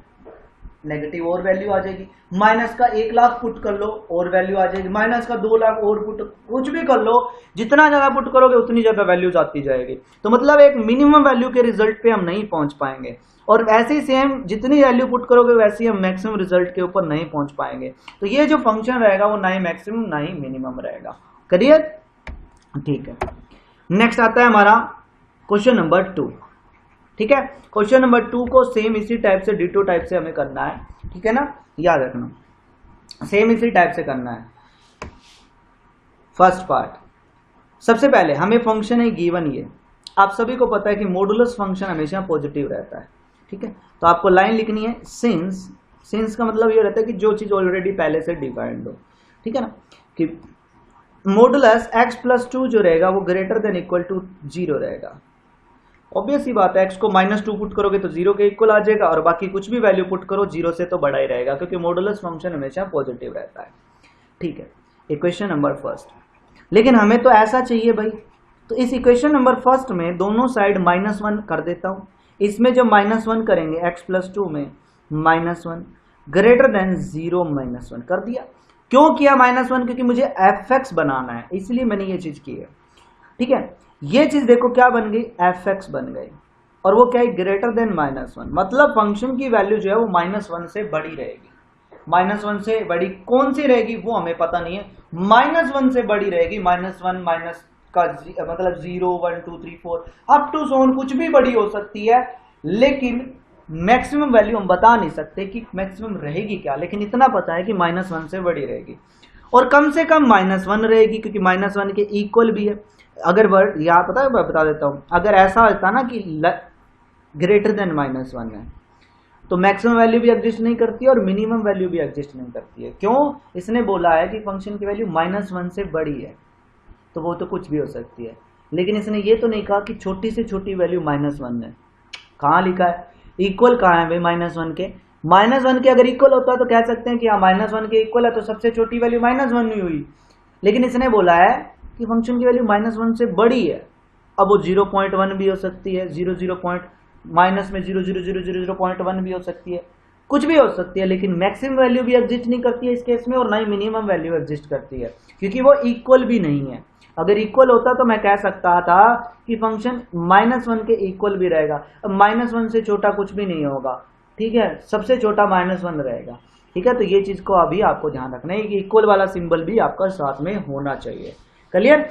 नेगेटिव और वैल्यू आ जाएगी। माइनस का 1 लाख पुट कर लो और वैल्यू आ जाएगी। माइनस का 2 लाख और पुट, कुछ भी कर लो, जितना ज्यादा पुट करोगे उतनी ज्यादा वैल्यूज आती जाएगी। तो मतलब एक मिनिमम वैल्यू के रिजल्ट पे हम नहीं पहुंच पाएंगे, और ऐसे ही सेम जितनी वैल्यू पुट करोगे वैसे ही हम मैक्सिमम रिजल्ट के ऊपर नहीं पहुंच पाएंगे। तो ये जो फंक्शन रहेगा वो ना ही मैक्सिमम ना ही मिनिमम रहेगा। क्लियर? ठीक है, नेक्स्ट आता है हमारा क्वेश्चन नंबर 2। ठीक है, क्वेश्चन नंबर 2 को सेम इसी टाइप से, डिटो टाइप से हमें करना है। ठीक है ना, याद रखना सेम इसी टाइप से करना है। फर्स्ट पार्ट, सबसे पहले हमें फंक्शन है गिवन, ये आप सभी को पता है कि मॉडुलस फंक्शन हमेशा पॉजिटिव रहता है। ठीक है, तो आपको लाइन लिखनी है सिंस का मतलब ये रहता है कि जो चीज ऑलरेडी पहले से डिफाइंड हो। ठीक है ना, कि मॉडुलस x प्लस 2 जो रहेगा वो ग्रेटर देन इक्वल टू 0 रहेगा। ऑब्वियस ही बात है, x को -2 पुट करोगे तो 0 के इक्वल आ जाएगा, और बाकी कुछ भी वैल्यू पुट करो 0 से तो बड़ा ही रहेगा, क्योंकि मॉडुलस फंक्शन हमेशा पॉजिटिव रहता है। ठीक है, इक्वेशन नंबर फर्स्ट। लेकिन हमें तो ऐसा चाहिए भाई, तो इस इक्वेशन नंबर फर्स्ट में दोनों साइड -1 कर देता हूं। इसमें जब -1 करेंगे x प्लस 2 में -1 ग्रेटर देन 0 -1 कर दिया। क्यों किया -1? क्योंकि मुझे fx बनाना है, इसलिए मैंने ये चीज की है। ठीक है, ये चीज देखो क्या बन गई, fx बन गई, और वो क्या है, ग्रेटर देन -1, मतलब फंक्शन की वैल्यू जो है वो -1 से बड़ी रहेगी। -1 से बड़ी कौन सी रहेगी वो हमें पता नहीं है, -1 से बड़ी रहेगी। -1 माइनस का मतलब 0, 1, 2, 3, 4 अप टू सोन कुछ भी बड़ी हो सकती है, लेकिन मैक्सिमम वैल्यू हम बता नहीं सकते कि मैक्सिमम रहेगी क्या, लेकिन इतना पता है कि -1 से बड़ी रहेगी, और कम से कम -1 रहेगी, क्योंकि -1 के इक्वल भी है। अगर वर्ड यहाँ पता है, बता देता हूं, अगर ऐसा होता ना कि ग्रेटर देन -1 है तो मैक्सिमम वैल्यू भी एग्जिस्ट नहीं करती और मिनिमम वैल्यू भी एग्जिस्ट नहीं करती है। क्यों? इसने बोला है कि फंक्शन की वैल्यू -1 से बड़ी है, तो वो तो कुछ भी हो सकती है, लेकिन इसने ये तो नहीं कहा कि छोटी से छोटी वैल्यू -1 है। कहाँ लिखा है, इक्वल कहाँ है भाई -1 के? -1 के अगर इक्वल होता है तो कह सकते हैं कि हाँ -1 के इक्वल है, तो सबसे छोटी वैल्यू -1 ही हुई। लेकिन इसने बोला है कि फंक्शन की वैल्यू -1 से बड़ी है, अब वो 0.1 भी हो सकती है, 0.0 माइनस में 0.000.1 भी हो सकती है, कुछ भी हो सकती है, लेकिन मैक्सिमम वैल्यू भी एग्जिस्ट नहीं करती है इस केस में, और ना ही मिनिमम वैल्यू एग्जिस्ट करती है, क्योंकि वो इक्वल भी नहीं है। अगर इक्वल होता तो मैं कह सकता था कि फंक्शन -1 के इक्वल भी रहेगा। अब -1 से छोटा कुछ भी नहीं होगा, ठीक है, सबसे छोटा -1 रहेगा। ठीक है, तो ये चीज को अभी आपको ध्यान रखना है कि इक्वल वाला सिंबल भी आपका साथ में होना चाहिए। क्लियर?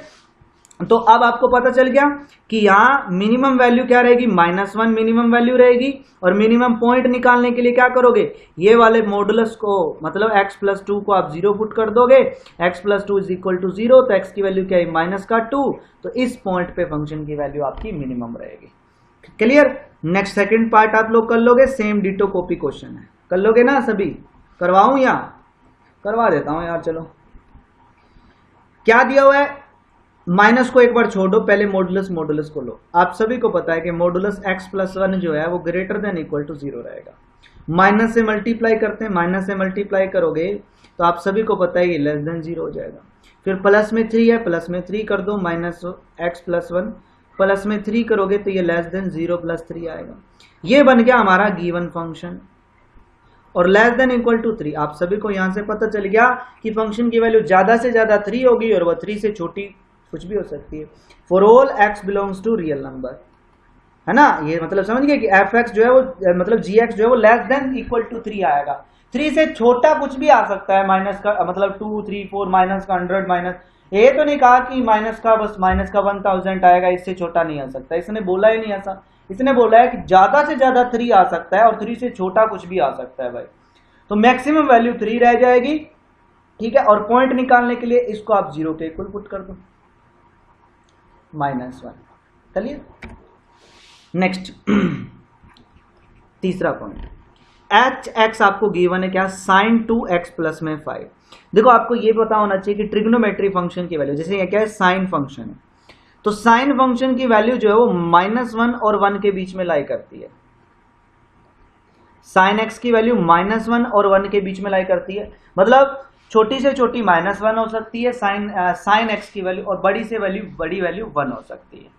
तो अब आपको पता चल गया कि यहाँ मिनिमम वैल्यू क्या रहेगी, -1 मिनिमम वैल्यू रहेगी, और मिनिमम पॉइंट निकालने के लिए क्या करोगे, ये वाले मॉडुलस को मतलब x+2 को आप 0 पुट कर दोगे, x+2 = 0, तो x की वैल्यू क्या है, -2, तो इस पॉइंट पे फंक्शन की वैल्यू आपकी मिनिमम रहेगी। क्लियर। नेक्स्ट सेकंड पार्ट आप लोग कर लोगे, सेम डिटो कॉपी क्वेश्चन है, कर लोगे ना सभी, करवाऊं या करवा देता हूं यार, चलो क्या दिया हुआ है, माइनस को एक बार छोड़ो, पहले मॉडुलस को लो। आप सभी को पता है कि मॉडुलस x+1 जो है वो ग्रेटर देन इक्वल टू 0 रहेगा। माइनस से मल्टीप्लाई करते हैं, माइनस से मल्टीप्लाई करोगे तो आप सभी को पता है ये लेस देन 0 हो जाएगा। फिर प्लस में 3 है, प्लस में 3 कर दो, -x+1 प्लस में 3 करोगे तो ये लेस देन 0 + 3 आएगा। ये बन गया हमारा गिवन फंक्शन, और लेस देन इक्वल टू 3। आप सभी को यहां से पता चल गया कि फंक्शन की वैल्यू ज्यादा से ज्यादा 3 होगी, और वह 3 से छोटी कुछ भी हो सकती है। For all x belongs to real number, है ना, ये मतलब समझ गए कि f(x) जो है वो मतलब g(x) जो है वो लेस देन इक्वल टू 3 आएगा। 3 से छोटा कुछ भी आ सकता है, माइनस का मतलब 2, 3, 4, माइनस का 100, माइनस, ये तो नहीं कहा कि माइनस का 1000 आएगा, इससे छोटा नहीं आ सकता, इसने बोला ही नहीं ऐसा। इसने बोला है कि ज्यादा से ज्यादा 3 आ सकता है, और 3 से छोटा कुछ भी आ सकता है भाई। तो मैक्सिमम वैल्यू 3 रह जाएगी, ठीक है। और पॉइंट निकालने के लिए इसको आप 0 के इक्वल पुट कर दो, -1। चलिए नेक्स्ट तीसरा पॉइंट, h(x) आपको गिवन है क्या, sin 2x प्लस में 5। देखो आपको ये पता होना चाहिए कि ट्रिग्नोमेट्री फंक्शन की वैल्यू, जैसे ये क्या है, साइन फंक्शन है, तो साइन फंक्शन की वैल्यू जो है वो -1 और 1 के बीच में लाई करती है। साइन x की वैल्यू -1 और 1 के बीच में लाई करती है, मतलब छोटी से छोटी -1 हो सकती है साइन x की वैल्यू, और बड़ी से बड़ी वैल्यू 1 हो सकती है।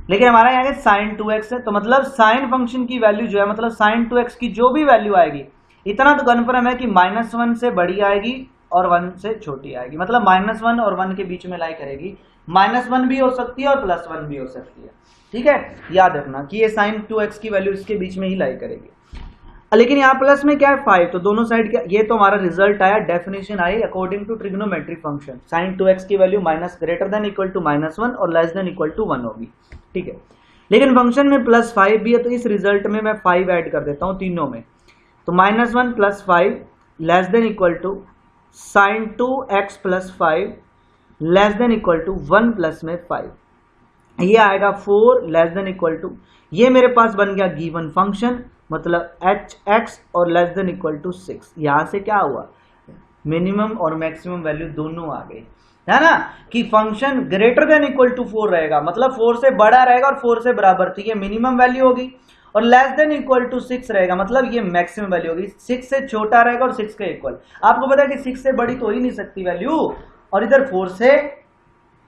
लेकिन हमारा यहाँ sin 2x है, तो मतलब साइन फंक्शन की वैल्यू जो है, मतलब sin 2x की जो भी वैल्यू आएगी, इतना तो कन्फर्म है कि -1 से बड़ी आएगी और 1 से छोटी आएगी, मतलब -1 और 1 के बीच में लाई करेगी। -1 भी हो सकती है और +1 भी हो सकती है, ठीक है, याद रखना कि ये sin 2x की वैल्यू इसके बीच में ही लाई करेगी। लेकिन यहाँ प्लस में क्या है, 5, तो दोनों साइड क्या, ये तो हमारा रिजल्ट आया, डेफिनेशन आई according to trigonometry function, sin 2x की value greater than equal to -1 और लेस देन इक्वल टू 1 होगी, ठीक है। लेकिन फंक्शन में +5 भी है, तो इस रिजल्ट में मैं 5 ऐड कर देता हूँ तीनों में, तो -1 + 5 less than equal to sin 2x + 5 less than equal to 1 plus में 5, ये आएगा 4 लेस देन इक्वल टू, ये मेरे पास बन गया गिवन फंक्शन, मतलब h(x) और लेस देन इक्वल टू 6। यहां से क्या हुआ, मिनिमम और मैक्सिमम वैल्यू दोनों आ गई, है ना, कि function greater than equal to 4 रहेगा, मतलब 4 से बड़ा रहेगा और 4 से बराबर, तो ये मिनिमम वैल्यू होगी, और लेस देन इक्वल टू 6 रहेगा, मतलब ये मैक्सिमम वैल्यू होगी। 6 से छोटा रहेगा और 6 के इक्वल। आपको पता है कि 6 से बड़ी तो हो ही नहीं सकती वैल्यू, और इधर 4 से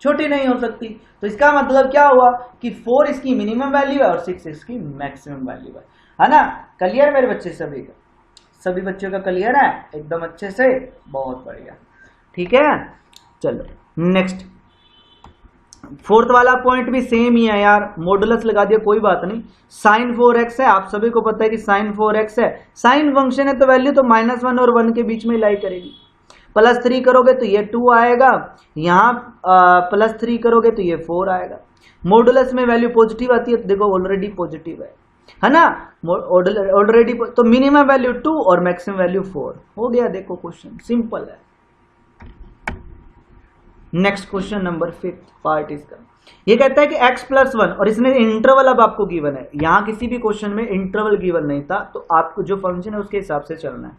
छोटी नहीं हो सकती, तो इसका मतलब क्या हुआ कि 4 इसकी मिनिमम वैल्यू है और 6 इसकी मैक्सिमम वैल्यू है ना। क्लियर मेरे बच्चे, सभी का, सभी बच्चों का क्लियर है एकदम अच्छे से, बहुत बढ़िया, ठीक है। चलो नेक्स्ट, फोर्थ वाला पॉइंट भी सेम ही है यार, मॉडुलस लगा दिया कोई बात नहीं। sin 4x है, आप सभी को पता है कि sin 4x है, साइन फंक्शन है तो वैल्यू तो -1 और 1 के बीच में लाई करेगी। +3 करोगे तो ये 2 आएगा, यहाँ +3 करोगे तो ये 4 आएगा। मॉडुलस में वैल्यू पॉजिटिव आती है, तो देखो ऑलरेडी पॉजिटिव है ना, ऑलरेडी, तो मिनिमम वैल्यू 2 और मैक्सिमम वैल्यू 4 हो गया। देखो क्वेश्चन सिंपल है। नेक्स्ट क्वेश्चन नंबर 5 पार्ट इसका, ये कहता है कि x+1, और इसमें इंटरवल अब आपको गिवन है, यहाँ किसी भी क्वेश्चन में इंटरवल गिवन नहीं था, तो आपको जो फंक्शन है उसके हिसाब से चलना है।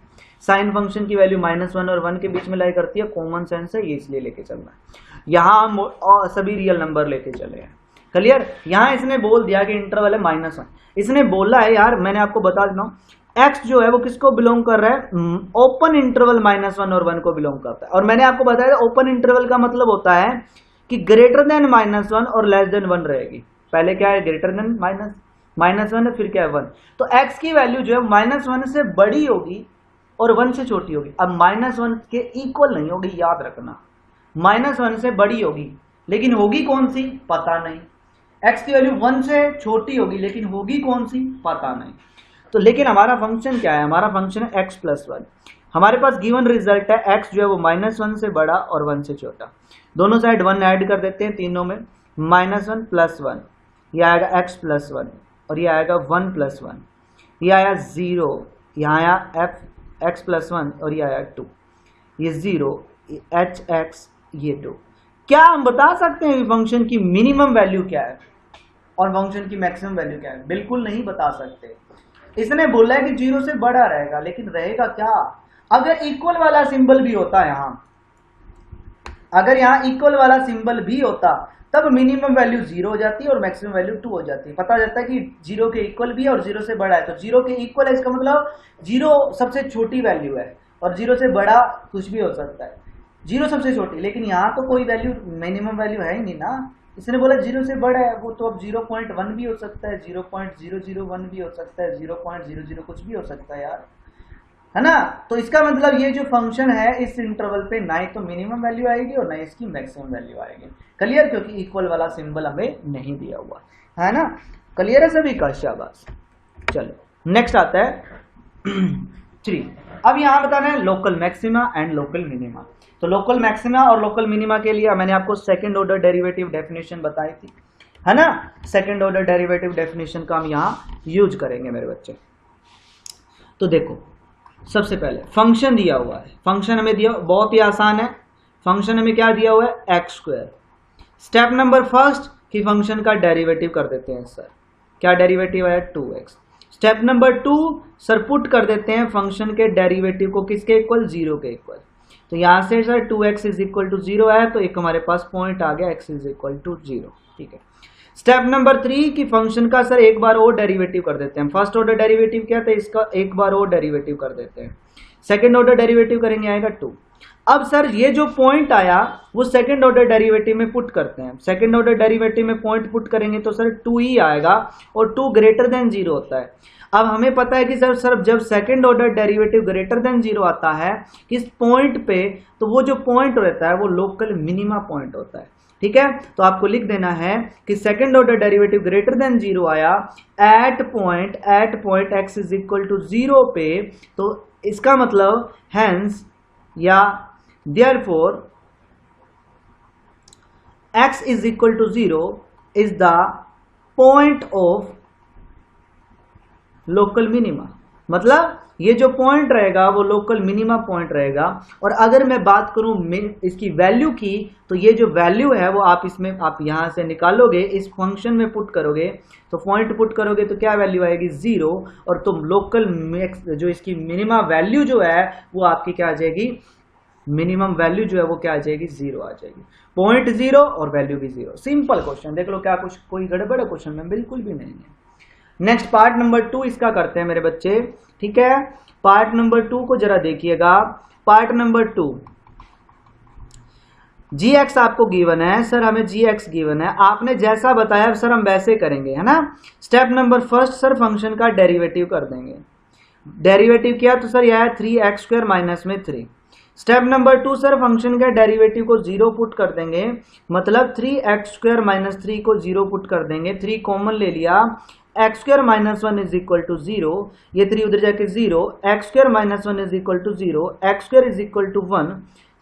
साइन फंक्शन की वैल्यू -1 और 1 के बीच में लाई करती है, कॉमन सेंस है, ये इसलिए लेके चलना है। यहाँ हम सभी रियल नंबर लेके चले हैं, क्लियर। यहाँ इसने बोल दिया कि इंटरवल है -1, इसने बोला है यार, मैंने आपको बता देता हूँ, x जो है वो किसको बिलोंग कर रहा है, ओपन इंटरवल -1 और 1 को बिलोंग करता है। और मैंने आपको बताया ओपन इंटरवल का मतलब होता है कि ग्रेटर देन -1 और लेस देन 1 रहेगी। पहले क्या है, ग्रेटर देन -1 है, फिर क्या है 1, तो x की वैल्यू जो है -1 से बड़ी होगी और 1 से छोटी होगी। अब -1 के इक्वल नहीं होगी, याद रखना, -1 से बड़ी होगी, लेकिन होगी कौन सी पता नहीं। x की वैल्यू 1 से छोटी होगी, लेकिन होगी कौन सी पता नहीं। तो लेकिन हमारा फंक्शन क्या है, हमारा फंक्शन है x+1। हमारे पास गिवन रिजल्ट है x जो है वो -1 से बड़ा और 1 से छोटा, दोनों साइड 1 ऐड कर देते हैं तीनों में, -1 +1, ये आएगा x +1 और ये आएगा 1 +1, ये आया 0, यहाँ आया x +1 और ये आया 2, ये 0, hx, ये 2। क्या हम बता सकते हैं फंक्शन की मिनिमम वैल्यू क्या है और फंक्शन की मैक्सिमम वैल्यू क्या है? बिल्कुल नहीं बता सकते। इसने बोला है कि 0 से बड़ा रहेगा, लेकिन रहेगा क्या? अगर इक्वल वाला सिंबल भी होता यहाँ, अगर यहाँ इक्वल वाला सिंबल भी होता तब मिनिमम वैल्यू 0 हो जाती है और मैक्सिमम वैल्यू 2 हो जाती है। पता जाता है कि 0 के इक्वल भी है और 0 से बड़ा है, तो 0 के इक्वल है इसका मतलब 0 सबसे छोटी वैल्यू है और 0 से बड़ा कुछ भी हो सकता है। 0 सबसे छोटी, लेकिन यहाँ तो कोई वैल्यू मिनिमम वैल्यू है ही नहीं ना। इसने बोला 0 से बड़ा है, वो तो अब 0.1 भी हो सकता है, 0.001 भी हो सकता है, 0.00 कुछ भी हो सकता है यार, है ना। तो इसका मतलब ये जो फंक्शन है इस इंटरवल पे ना ही तो मिनिमम वैल्यू आएगी और ना इसकी मैक्सिमम वैल्यू आएगी। क्लियर? क्योंकि इक्वल वाला सिंबल हमें नहीं दिया हुआ है ना। क्लियर है सभी का? शाबाश। चलो नेक्स्ट आता है 3। अब यहाँ बताना है local maxima and local minima. तो लोकल मैक्सिमा और लोकल मिनिमा के लिए मैंने आपको सेकंड ऑर्डर डेरिवेटिव डेफिनेशन बताई थी, है ना। सेकंड ऑर्डर डेरिवेटिव डेफिनेशन का हम यहाँ यूज करेंगे मेरे बच्चे। तो देखो, सबसे पहले फंक्शन दिया हुआ है, फंक्शन हमें दिया, बहुत ही आसान है। फंक्शन हमें क्या दिया हुआ है? x²। स्टेप नंबर फर्स्ट कि फंक्शन का डेरिवेटिव कर देते हैं सर। क्या डेरिवेटिव है? 2x। Step number 2 sir put कर देते हैं फंक्शन के डेरिवेटिव को किसके इक्वल? 0 के इक्वल। तो यहां से सर 2x = 0 है, तो एक हमारे पास पॉइंट आ गया x = 0। ठीक है। स्टेप नंबर 3 कि फंक्शन का सर एक बार और डेरिवेटिव कर देते हैं। फर्स्ट ऑर्डर डेरिवेटिव क्या था? इसका एक बार और डेरिवेटिव कर देते हैं। सेकंड ऑर्डर डेरिवेटिव करेंगे, आएगा 2। अब सर ये जो पॉइंट आया वो सेकंड ऑर्डर डेरिवेटिव में पुट करते हैं। सेकंड ऑर्डर डेरिवेटिव में पॉइंट पुट करेंगे तो सर 2 ही आएगा और 2 > 0 होता है। अब हमें पता है कि सर जब सेकंड ऑर्डर डेरिवेटिव > 0 आता है किस पॉइंट पे, तो वो जो पॉइंट रहता है वो लोकल मिनिमा पॉइंट होता है। ठीक है, तो आपको लिख देना है कि सेकंड ऑर्डर डेरिवेटिव > 0 आया एट पॉइंट x = 0 पे, तो इसका मतलब हेंस या therefore x = 0 is the point of local minima. मतलब ये जो पॉइंट रहेगा वो लोकल मिनिमा पॉइंट रहेगा। और अगर मैं बात करूं इसकी वैल्यू की, तो ये जो वैल्यू है वो आप इसमें आप यहां से निकालोगे, इस फंक्शन में पुट करोगे, तो पॉइंट पुट करोगे तो क्या वैल्यू आएगी? 0। और तुम लोकल जो इसकी मिनिमा वैल्यू जो है वो आपकी क्या आ जाएगी? मिनिमम वैल्यू जो है वो क्या आ जाएगी? 0 आ जाएगी। पॉइंट 0 और वैल्यू भी 0। सिंपल क्वेश्चन, देख लो क्या कुछ कोई गड़बड़ है क्वेश्चन में? बिल्कुल भी नहीं है। नेक्स्ट पार्ट नंबर 2 इसका करते हैं मेरे बच्चे। ठीक है, पार्ट नंबर 2 को जरा देखिएगा। पार्ट नंबर 2, gx आपको गिवन है सर, हमें gx गिवन है, आपने जैसा बताया सर हम वैसे करेंगे, है ना। Step number first sir function का डेरिवेटिव कर देंगे। डेरिवेटिव किया तो सर यह है 3x² माइनस में 3। स्टेप नंबर 2 सर फंक्शन का डेरिवेटिव को 0 पुट कर देंगे, मतलब 3x² माइनस 3 को 0 पुट कर देंगे। 3 कॉमन ले लिया, x² माइनस 1 = 0, ये 3 उधर जाके 0, x² माइनस 1 = 0, x² = 1।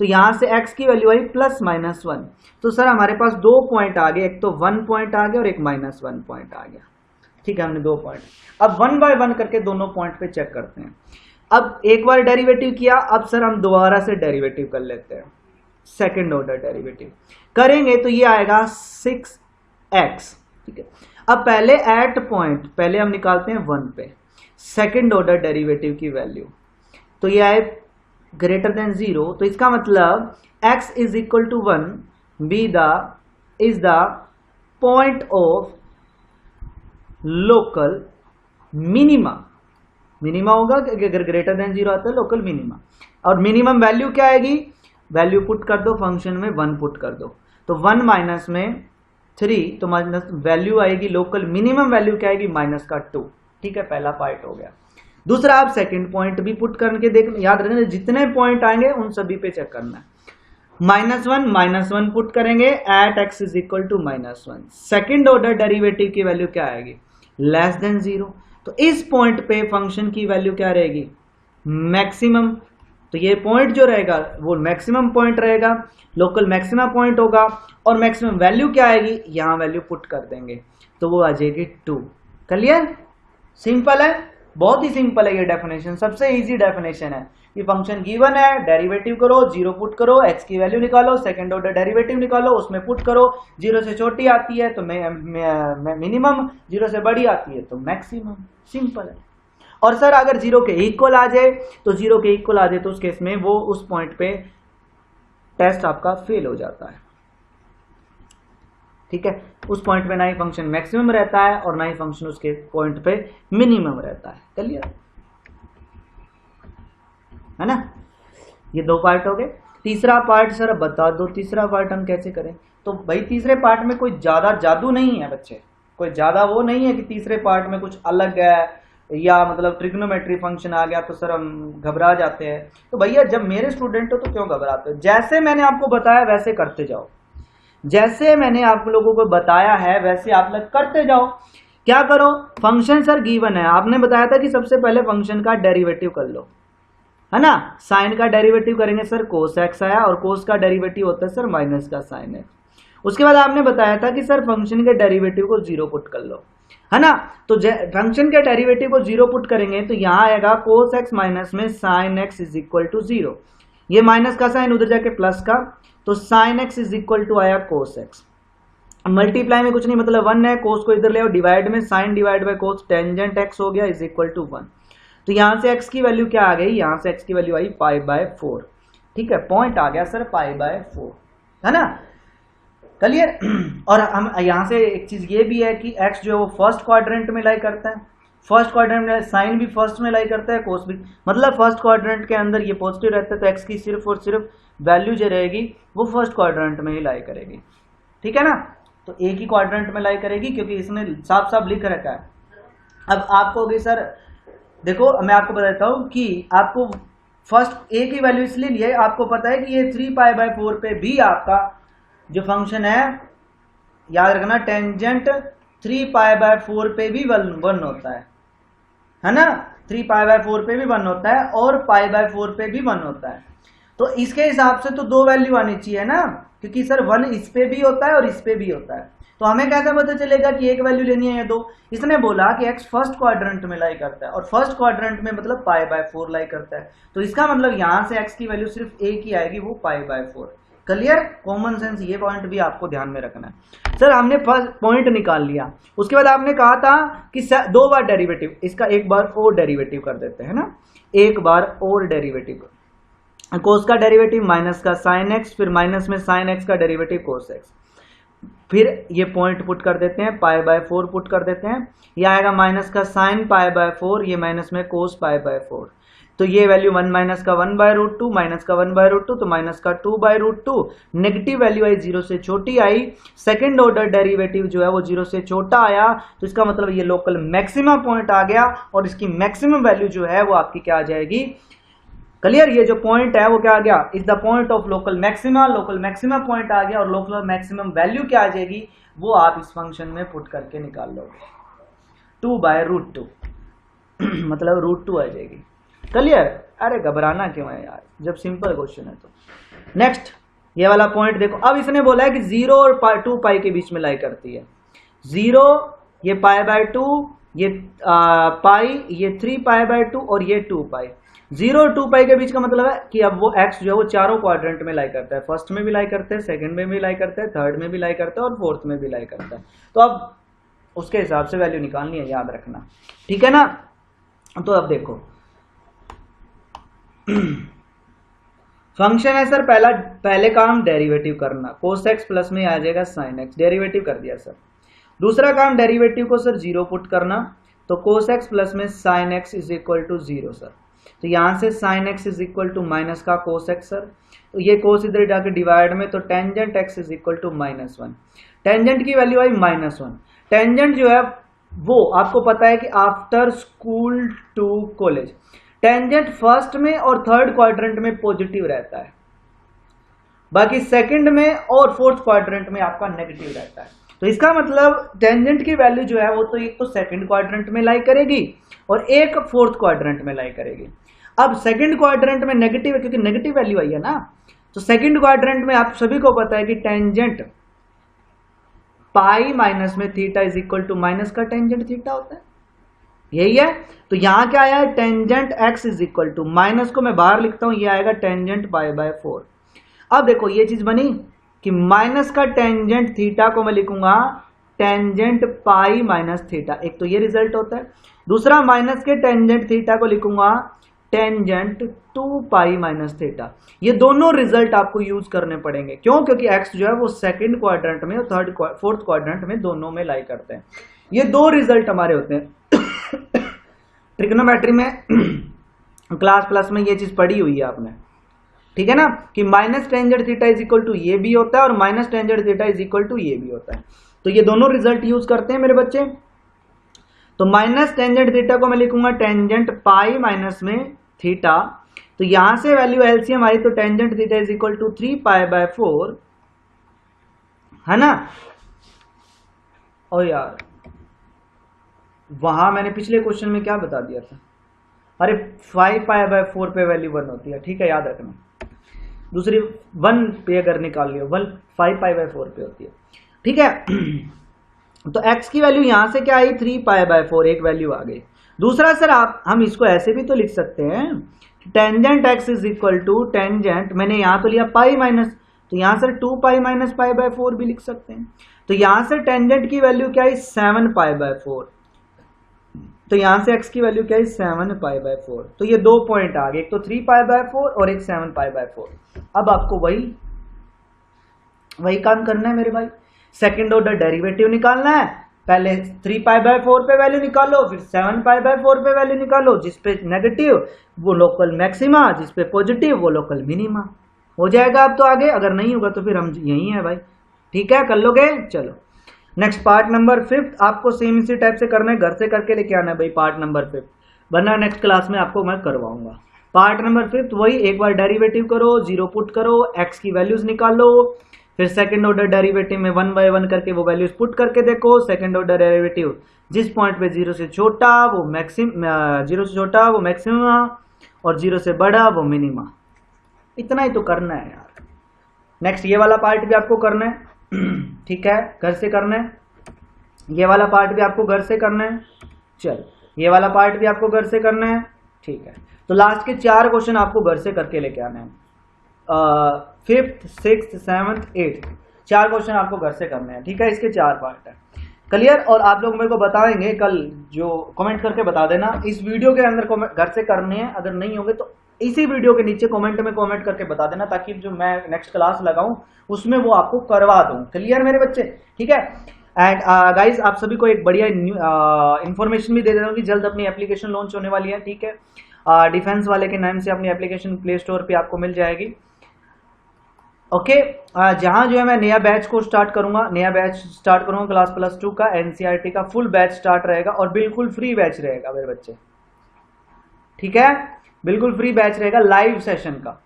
तो यहां से x की वैल्यू आई +-1। तो सर हमारे पास 2 पॉइंट आ गए, एक तो 1 पॉइंट आ गया और एक -1 पॉइंट आ गया। ठीक है, हमने 2 पॉइंट। अब 1 बाय 1 करके दोनों पॉइंट पे चेक करते हैं। अब एक बार डेरिवेटिव किया, अब सर हम दोबारा से डेरिवेटिव कर लेते हैं। सेकंड ऑर्डर डेरिवेटिव करेंगे तो ये आएगा 6x। ठीक है, अब पहले एट पॉइंट पहले हम निकालते हैं 1 पे सेकंड ऑर्डर डेरिवेटिव की वैल्यू, तो ये आए >0। तो इसका मतलब x = 1 is the point of local minima. Minima होगा अगर >0 आता है लोकल मिनिमा। और मिनिमम वैल्यू क्या आएगी? वैल्यू पुट कर दो फंक्शन में, 1 पुट कर दो, तो 1 माइनस में 3, तो माइनस वैल्यू आएगी लोकल मिनिमम वैल्यू क्या आएगी? -2। ठीक है, पहला पार्ट हो गया। दूसरा आप सेकंड पॉइंट भी पुट करके देख, याद रखना जितने पॉइंट आएंगे उन सभी पे चेक करना है। -1 पुट करेंगे at x = -1। Second order derivative की वैल्यू क्या आएगी? <0। तो इस पॉइंट पे फंक्शन की वैल्यू क्या रहेगी? मैक्सिमम। तो ये पॉइंट जो रहेगा वो मैक्सिमम पॉइंट रहेगा, लोकल मैक्सिमा पॉइंट होगा, और मैक्सिमम वैल्यू क्या आएगी, यहाँ वैल्यू पुट कर देंगे तो वो आ जाएगी 2। क्लियर? सिंपल है, बहुत ही सिंपल है ये डेफिनेशन, सबसे इजी डेफिनेशन है। ये फंक्शन गिवन है, डेरिवेटिव करो, 0 पुट करो, x की वैल्यू निकालो, सेकंड ऑर्डर डेरिवेटिव निकालो, उसमें पुट करो, 0 से छोटी आती है तो मिनिमम, 0 से बड़ी आती है तो मैक्सिमम। सिंपल है। और सर अगर 0 के इक्वल आ जाए तो 0 के इक्वल आ जाए तो उस केस में वो उस पॉइंट पे टेस्ट आपका फेल हो जाता है। ठीक है, उस पॉइंट पे ना ही फंक्शन मैक्सिमम रहता है और ना ही फंक्शन उसके पॉइंट पे मिनिमम रहता है। क्लियर है ना? ये 2 पार्ट हो गए। तीसरा पार्ट सर बता दो, तीसरा पार्ट हम कैसे करें? तो भाई तीसरे पार्ट में कोई ज्यादा जादू नहीं है बच्चे, कोई ज्यादा वो नहीं है कि तीसरे पार्ट में कुछ अलग है या मतलब ट्रिग्नोमेट्री फंक्शन आ गया तो सर हम घबरा जाते हैं। तो भैया जब मेरे स्टूडेंट हो तो क्यों घबराते हो? जैसे मैंने आपको बताया वैसे करते जाओ, जैसे मैंने आप लोगों को बताया है वैसे आप लोग करते जाओ। क्या करो? फंक्शन सर गिवन है, आपने बताया था कि सबसे पहले फंक्शन का डेरिवेटिव कर लो, है ना? साइन का डेरिवेटिव करेंगे सर, कोस एक्स आया, और कोस का डेरिवेटिव होता है सर माइनस का साइन एक्स। उसके बाद आपने बताया था कि सर फंक्शन के डेरिवेटिव को 0 पुट कर लो, है ना? तो फंक्शन के डेरिवेटिव को 0 पुट करेंगे तो यहां आएगा कोस एक्स माइनस में sine x is equal to 0। ये माइनस का साइन उधर जाके प्लस का, तो sine x is equal to आया कोस एक्स। मल्टीप्लाई में कुछ नहीं, मतलब 1 है, कोस को इधर ले आओ, डिवाइड में sine divide by cos, tangent x हो गया इज इक्वल टू 1। तो यहां से x की वैल्यू क्या आ गई? यहां से x की वैल्यू आई π/4। ठीक है, पॉइंट आ गया सर π/4, है ना? क्लियर? और हम यहां से एक चीज ये भी है कि x जो है वो फर्स्ट क्वाड्रेंट में लाई करता है, फर्स्ट क्वाड्रेंट में साइन भी फर्स्ट में लाई करता है, कोस भी, मतलब फर्स्ट क्वाड्रेंट के अंदर ये पॉजिटिव रहता है तो x की सिर्फ और सिर्फ वैल्यू जो रहेगी वो फर्स्ट क्वाड्रेंट में ही लाई करेगी। ठीक है ना? तो एक ही क्वाड्रेंट में लाई करेगी क्योंकि इसने साफ साफ लिख रखा है। अब आपको भी सर देखो मैं आपको बताता हूं कि आपको फर्स्ट ए की वैल्यू इसलिए लिए, आपको पता है कि ये 3π/4 पे भी आपका जो फंक्शन है, याद रखना, टेंजेंट 3π/4 पे भी 1 होता है ना? 3π/4 पे भी 1 होता है और π/4 पे भी 1 होता है। तो इसके हिसाब से तो 2 वैल्यू आनी चाहिए ना, क्योंकि सर 1 इस पे भी होता है और इस पे भी होता है। तो हमें कैसे पता चलेगा कि एक वैल्यू लेनी है या 2? इसने बोला कि x फर्स्ट क्वाड्रेंट में लाई करता है और फर्स्ट क्वाड्रेंट में मतलब π/4 लाई करता है, तो इसका मतलब यहां से x की वैल्यू सिर्फ एक ही आएगी, वो π/4। क्लियर? कॉमन सेंस, ये पॉइंट भी आपको ध्यान में रखना है। सर हमने फर्स्ट पॉइंट निकाल लिया, उसके बाद आपने कहा था कि 2 बार डेरिवेटिव, इसका एक बार और डेरिवेटिव कर देते हैं ना, एक बार और डेरिवेटिव, कोस का डेरिवेटिव माइनस का साइन एक्स, फिर माइनस में साइन एक्स का डेरिवेटिव कोस एक्स, फिर ये पॉइंट पुट कर देते हैं, π/4 पुट कर देते हैं, ये आएगा माइनस का साइन π/4, ये माइनस में कोस π/4, तो ये वैल्यू 1 माइनस का 1/√2, माइनस का 1/√2 तो माइनस का 2/√2, नेगेटिव वैल्यू आई 0 से छोटी आई, सेकंड ऑर्डर डेरिवेटिव जो है वो 0 से छोटा आया, तो इसका मतलब ये लोकल मैक्सिमा पॉइंट आ गया और इसकी मैक्सिमम वैल्यू जो है वो आपकी क्या आ जाएगी? क्लियर? ये जो पॉइंट है वो क्या आ गया? Is the point of local maxima, local maxima point आ गया और लोकल मैक्सिमम वैल्यू क्या आ जाएगी वो आप इस फंक्शन में पुट करके निकाल लोगे, 2/√2 मतलब √2 आ जाएगी। क्लियर? अरे घबराना क्यों है यार, जब सिंपल क्वेश्चन है तो। नेक्स्ट ये वाला पॉइंट देखो, अब इसने बोला है कि 0 और 2π के बीच में लाई करती है, 0 ये π/2, ये पाई, ये 3π/2 और ये 2π। 0 और 2π के बीच का मतलब है कि अब वो x जो है वो चारों क्वाड्रेंट में लाई करता है, फर्स्ट में भी लाई करता है, सेकंड में भी लाई करता है, थर्ड में भी लाई करता है और फोर्थ में भी लाई करता है। तो अब उसके हिसाब से वैल्यू निकालनी है, याद रखना। ठीक है ना? तो अब देखो फंक्शन है सर, पहले काम डेरिवेटिव करना, कोस एक्स प्लस में आ जाएगा साइन एक्स, डेरिवेटिव कर दिया सर। दूसरा काम डेरिवेटिव को सर 0 पुट करना, तो कोस एक्स प्लस में sine x is equal to 0 sir. तो यहां से sine x is equal to minus का कोस एक्स सर, तो ये कोस इधर जाके डिवाइड में, तो tangent x is equal to -1। Tangent की वैल्यू आई -1। टेंजेंट जो है वो आपको पता है कि after school to college tangent first में और थर्ड क्वाड्रेंट में पॉजिटिव रहता है, बाकी सेकंड में और फोर्थ क्वाड्रेंट में आपका नेगेटिव रहता है। तो इसका मतलब टेंजेंट की वैल्यू जो है वो तो एक तो सेकंड क्वाड्रेंट में लाई करेगी और एक फोर्थ क्वाड्रेंट में लाई करेगी। अब सेकंड क्वाड्रेंट में नेगेटिव है क्योंकि नेगेटिव वैल्यू आई है ना, तो सेकंड क्वाड्रेंट में आप सभी को पता है कि टेंजेंट पाई माइनस में theta is equal to minus का टेंजेंट थीटा होता है, यही है। तो यहां क्या आया है, tangent x is equal to, minus को मैं बाहर लिखता हूं, ये आएगा टेंजेंट पाई बाय 4। अब देखो ये चीज बनी कि माइनस का टेंजेंट थीटा को मैं लिखूंगा टेंजेंट पाई माइनस थीटा, एक तो ये रिजल्ट होता है। दूसरा माइनस के टेंजेंट थीटा को लिखूंगा टेंजेंट 2 पाई माइनस थीटा। ये दोनों रिजल्ट आपको यूज करने पड़ेंगे, क्यों? क्योंकि एक्स जो है वो सेकंड क्वाड्रेंट में और फोर्थ क्वाड्रेंट में दोनों में लाई करते हैं। ये दो रिजल्ट हमारे होते हैं। ट्रिग्नोमेट्री में क्लास प्लस में ये चीज पढ़ी हुई है आपने, ठीक है ना, कि minus tangent theta is equal to ये भी होता है और minus tangent theta is equal to ये भी होता है। तो ये दोनों रिजल्ट यूज करते हैं मेरे बच्चे। तो माइनस टेंजेंट थीटा को मैं लिखूंगा टेंजेंट पाई माइनस में थीटा, तो यहां से वैल्यू एलसीएम आई तो tangent theta is equal to 3 pi by 4, है ना। ओ यार वहां मैंने पिछले क्वेश्चन में क्या बता दिया था, अरे 5 पाई बाय 4 पे वैल्यू 1 होती है, ठीक है, याद रखना। दूसरी 1 पे अगर निकाल लियो 1 5 पाई बाय 4 पे होती है, ठीक है। तो x की वैल्यू यहां से क्या आई 3 पाई बाय 4, एक वैल्यू आ गई। दूसरा सर हम इसको ऐसे भी तो लिख सकते हैं, tangent x is equal to tangent, मैंने यहां तो लिया पाई माइनस, तो यहां से 2 पाई माइनस पाई बाय 4 भी लिख सकते हैं। तो यहां से टेंजेंट की वैल्यू क्या है 7 पाई बाय 4, तो यहां से x की वैल्यू क्या है 7 पाई बाय 4। तो ये दो पॉइंट आ गए, एक तो 3 पाई बाय 4 और एक 7 पाई बाय 4। अब आपको वही काम करना है मेरे भाई, सेकंड ऑर्डर डेरिवेटिव निकालना है। पहले 3 पाई बाय 4 पे वैल्यू निकालो, फिर 7 पाई बाय 4 पे वैल्यू निकालो, जिसपे नेगेटिव वो लोकल मैक्सिमा, जिसपे पॉजिटिव वो लोकल मिनिमा। हो जाएगा अब तो आगे, अगर नहीं होगा तो फिर हम यही है भाई, ठीक है, कर लोगे। चलो नेक्स्ट पार्ट नंबर 5 आपको सेम इसी टाइप से करना है, घर से करके लेके आना है भाई पार्ट नंबर 5, वरना नेक्स्ट क्लास में आपको मैं करवाऊंगा। पार्ट नंबर 5 वही, एक बार डेरिवेटिव करो, जीरो पुट करो, एक्स की वैल्यूज निकालो, फिर सेकंड ऑर्डर डेरिवेटिव में 1 बाय 1 करके वो वैल्यूज पुट करके देखो। सेकंड ऑर्डर डेरिवेटिव जिस पॉइंट पे 0 से छोटा वो मैक्सिमम और 0 से बड़ा वो मिनिमा। इतना ही तो करना है यार। नेक्स्ट ये वाला पार्ट भी आपको करना है, ठीक है, घर से करना है। ये वाला पार्ट भी आपको घर से करना है, चल ये वाला पार्ट भी आपको घर से करना है, ठीक है। तो लास्ट के 4 क्वेश्चन आपको घर से करके लेके आने हैं, 5th 6th 7th 8th 4 question आपको घर से करने हैं, ठीक है। इसके 4 पार्ट है, क्लियर। और आप लोग मेरे को बताएंगे कल, जो कमेंट करके बता देना इस वीडियो के अंदर घर से करने हैं, अगर नहीं होंगे तो इसी वीडियो के नीचे कमेंट में कमेंट करके बता देना, ताकि जो मैं नेक्स्ट क्लास लगाऊं उसमें वो आपको करवा दूं, क्लियर मेरे बच्चे, ठीक है। एंड गाइज आप सभी को एक बढ़िया इन्फॉर्मेशन भी दे देता हूँ कि जल्द अपनी एप्लीकेशन लॉन्च होने वाली है, ठीक है। डिफेंस वाले के नाम से अपनी एप्लीकेशन प्ले स्टोर पे आपको मिल जाएगी, ओके। जहां जो है मैं नया बैच स्टार्ट करूंगा क्लास प्लस 2 का, एनसीईआरटी का फुल बैच स्टार्ट रहेगा और बिल्कुल फ्री बैच रहेगा मेरे बच्चे, ठीक है, बिल्कुल फ्री बैच रहेगा लाइव सेशन का,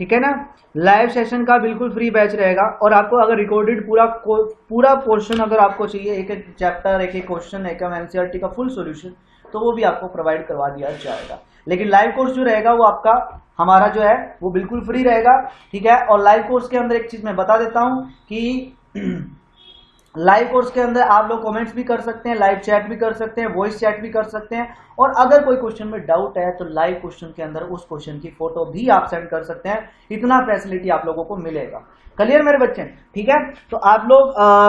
ठीक है ना, लाइव सेशन का बिल्कुल फ्री बैच रहेगा। और आपको अगर रिकॉर्डेड पूरा पोर्शन अगर आपको चाहिए, एक एक चैप्टर, एक एक क्वेश्चन, एक एनसीईआरटी का फुल सॉल्यूशन, तो वो भी आपको प्रोवाइड करवा दिया जाएगा। लेकिन लाइव कोर्स जो रहेगा वो आपका हमारा जो है वो बिल्कुल फ्री रहेगा, ठीक है। और लाइव कोर्स के अंदर एक चीज मैं बता देता हूं कि लाइव कोर्स के अंदर आप लोग कमेंट्स भी कर सकते हैं, लाइव चैट भी कर सकते हैं, वॉइस चैट भी कर सकते हैं, और अगर कोई क्वेश्चन में डाउट है तो लाइव क्वेश्चन के अंदर उस क्वेश्चन की फोटो भी आप सेंड कर सकते हैं। इतना फैसिलिटी आप लोगों को मिलेगा, क्लियर मेरे बच्चे, ठीक है। तो आप लोग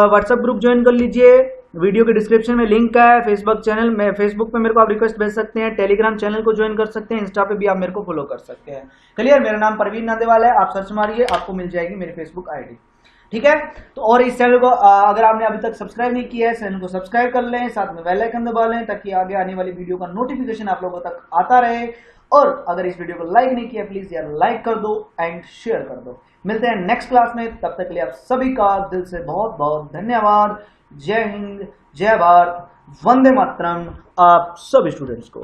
व्हाट्सएप ग्रुप ज्वाइन कर लीजिए, वीडियो के डिस्क्रिप्शन में लिंक है। फेसबुक चैनल में, फेसबुक पे मेरे को आप रिक्वेस्ट भेज सकते हैं, टेलीग्राम चैनल को ज्वाइन कर सकते हैं, इंस्टा पे भी आप मेरे को फॉलो कर सकते हैं, क्लियर। मेरा नाम परवीन नांदेवाल है, आप सर्च मारिए आपको मिल जाएगी मेरी फेसबुक आईडी, ठीक है। तो और इस चैनल को अगर आपने अभी तक सब्सक्राइब नहीं किया है, चैनल को सब्सक्राइब कर लें, साथ में बेल आइकन दबा लें, ताकि आगे आने वाली वीडियो का नोटिफिकेशन आप लोगों तक आता रहे। और अगर इस वीडियो को लाइक नहीं किया प्लीज यार लाइक कर दो एंड शेयर कर दो। मिलते हैं नेक्स्ट क्लास में, तब तक के लिए आप सभी का दिल से बहुत बहुत धन्यवाद। जय हिंद, जय भारत, वंदे मातरम आप सभी स्टूडेंट्स को।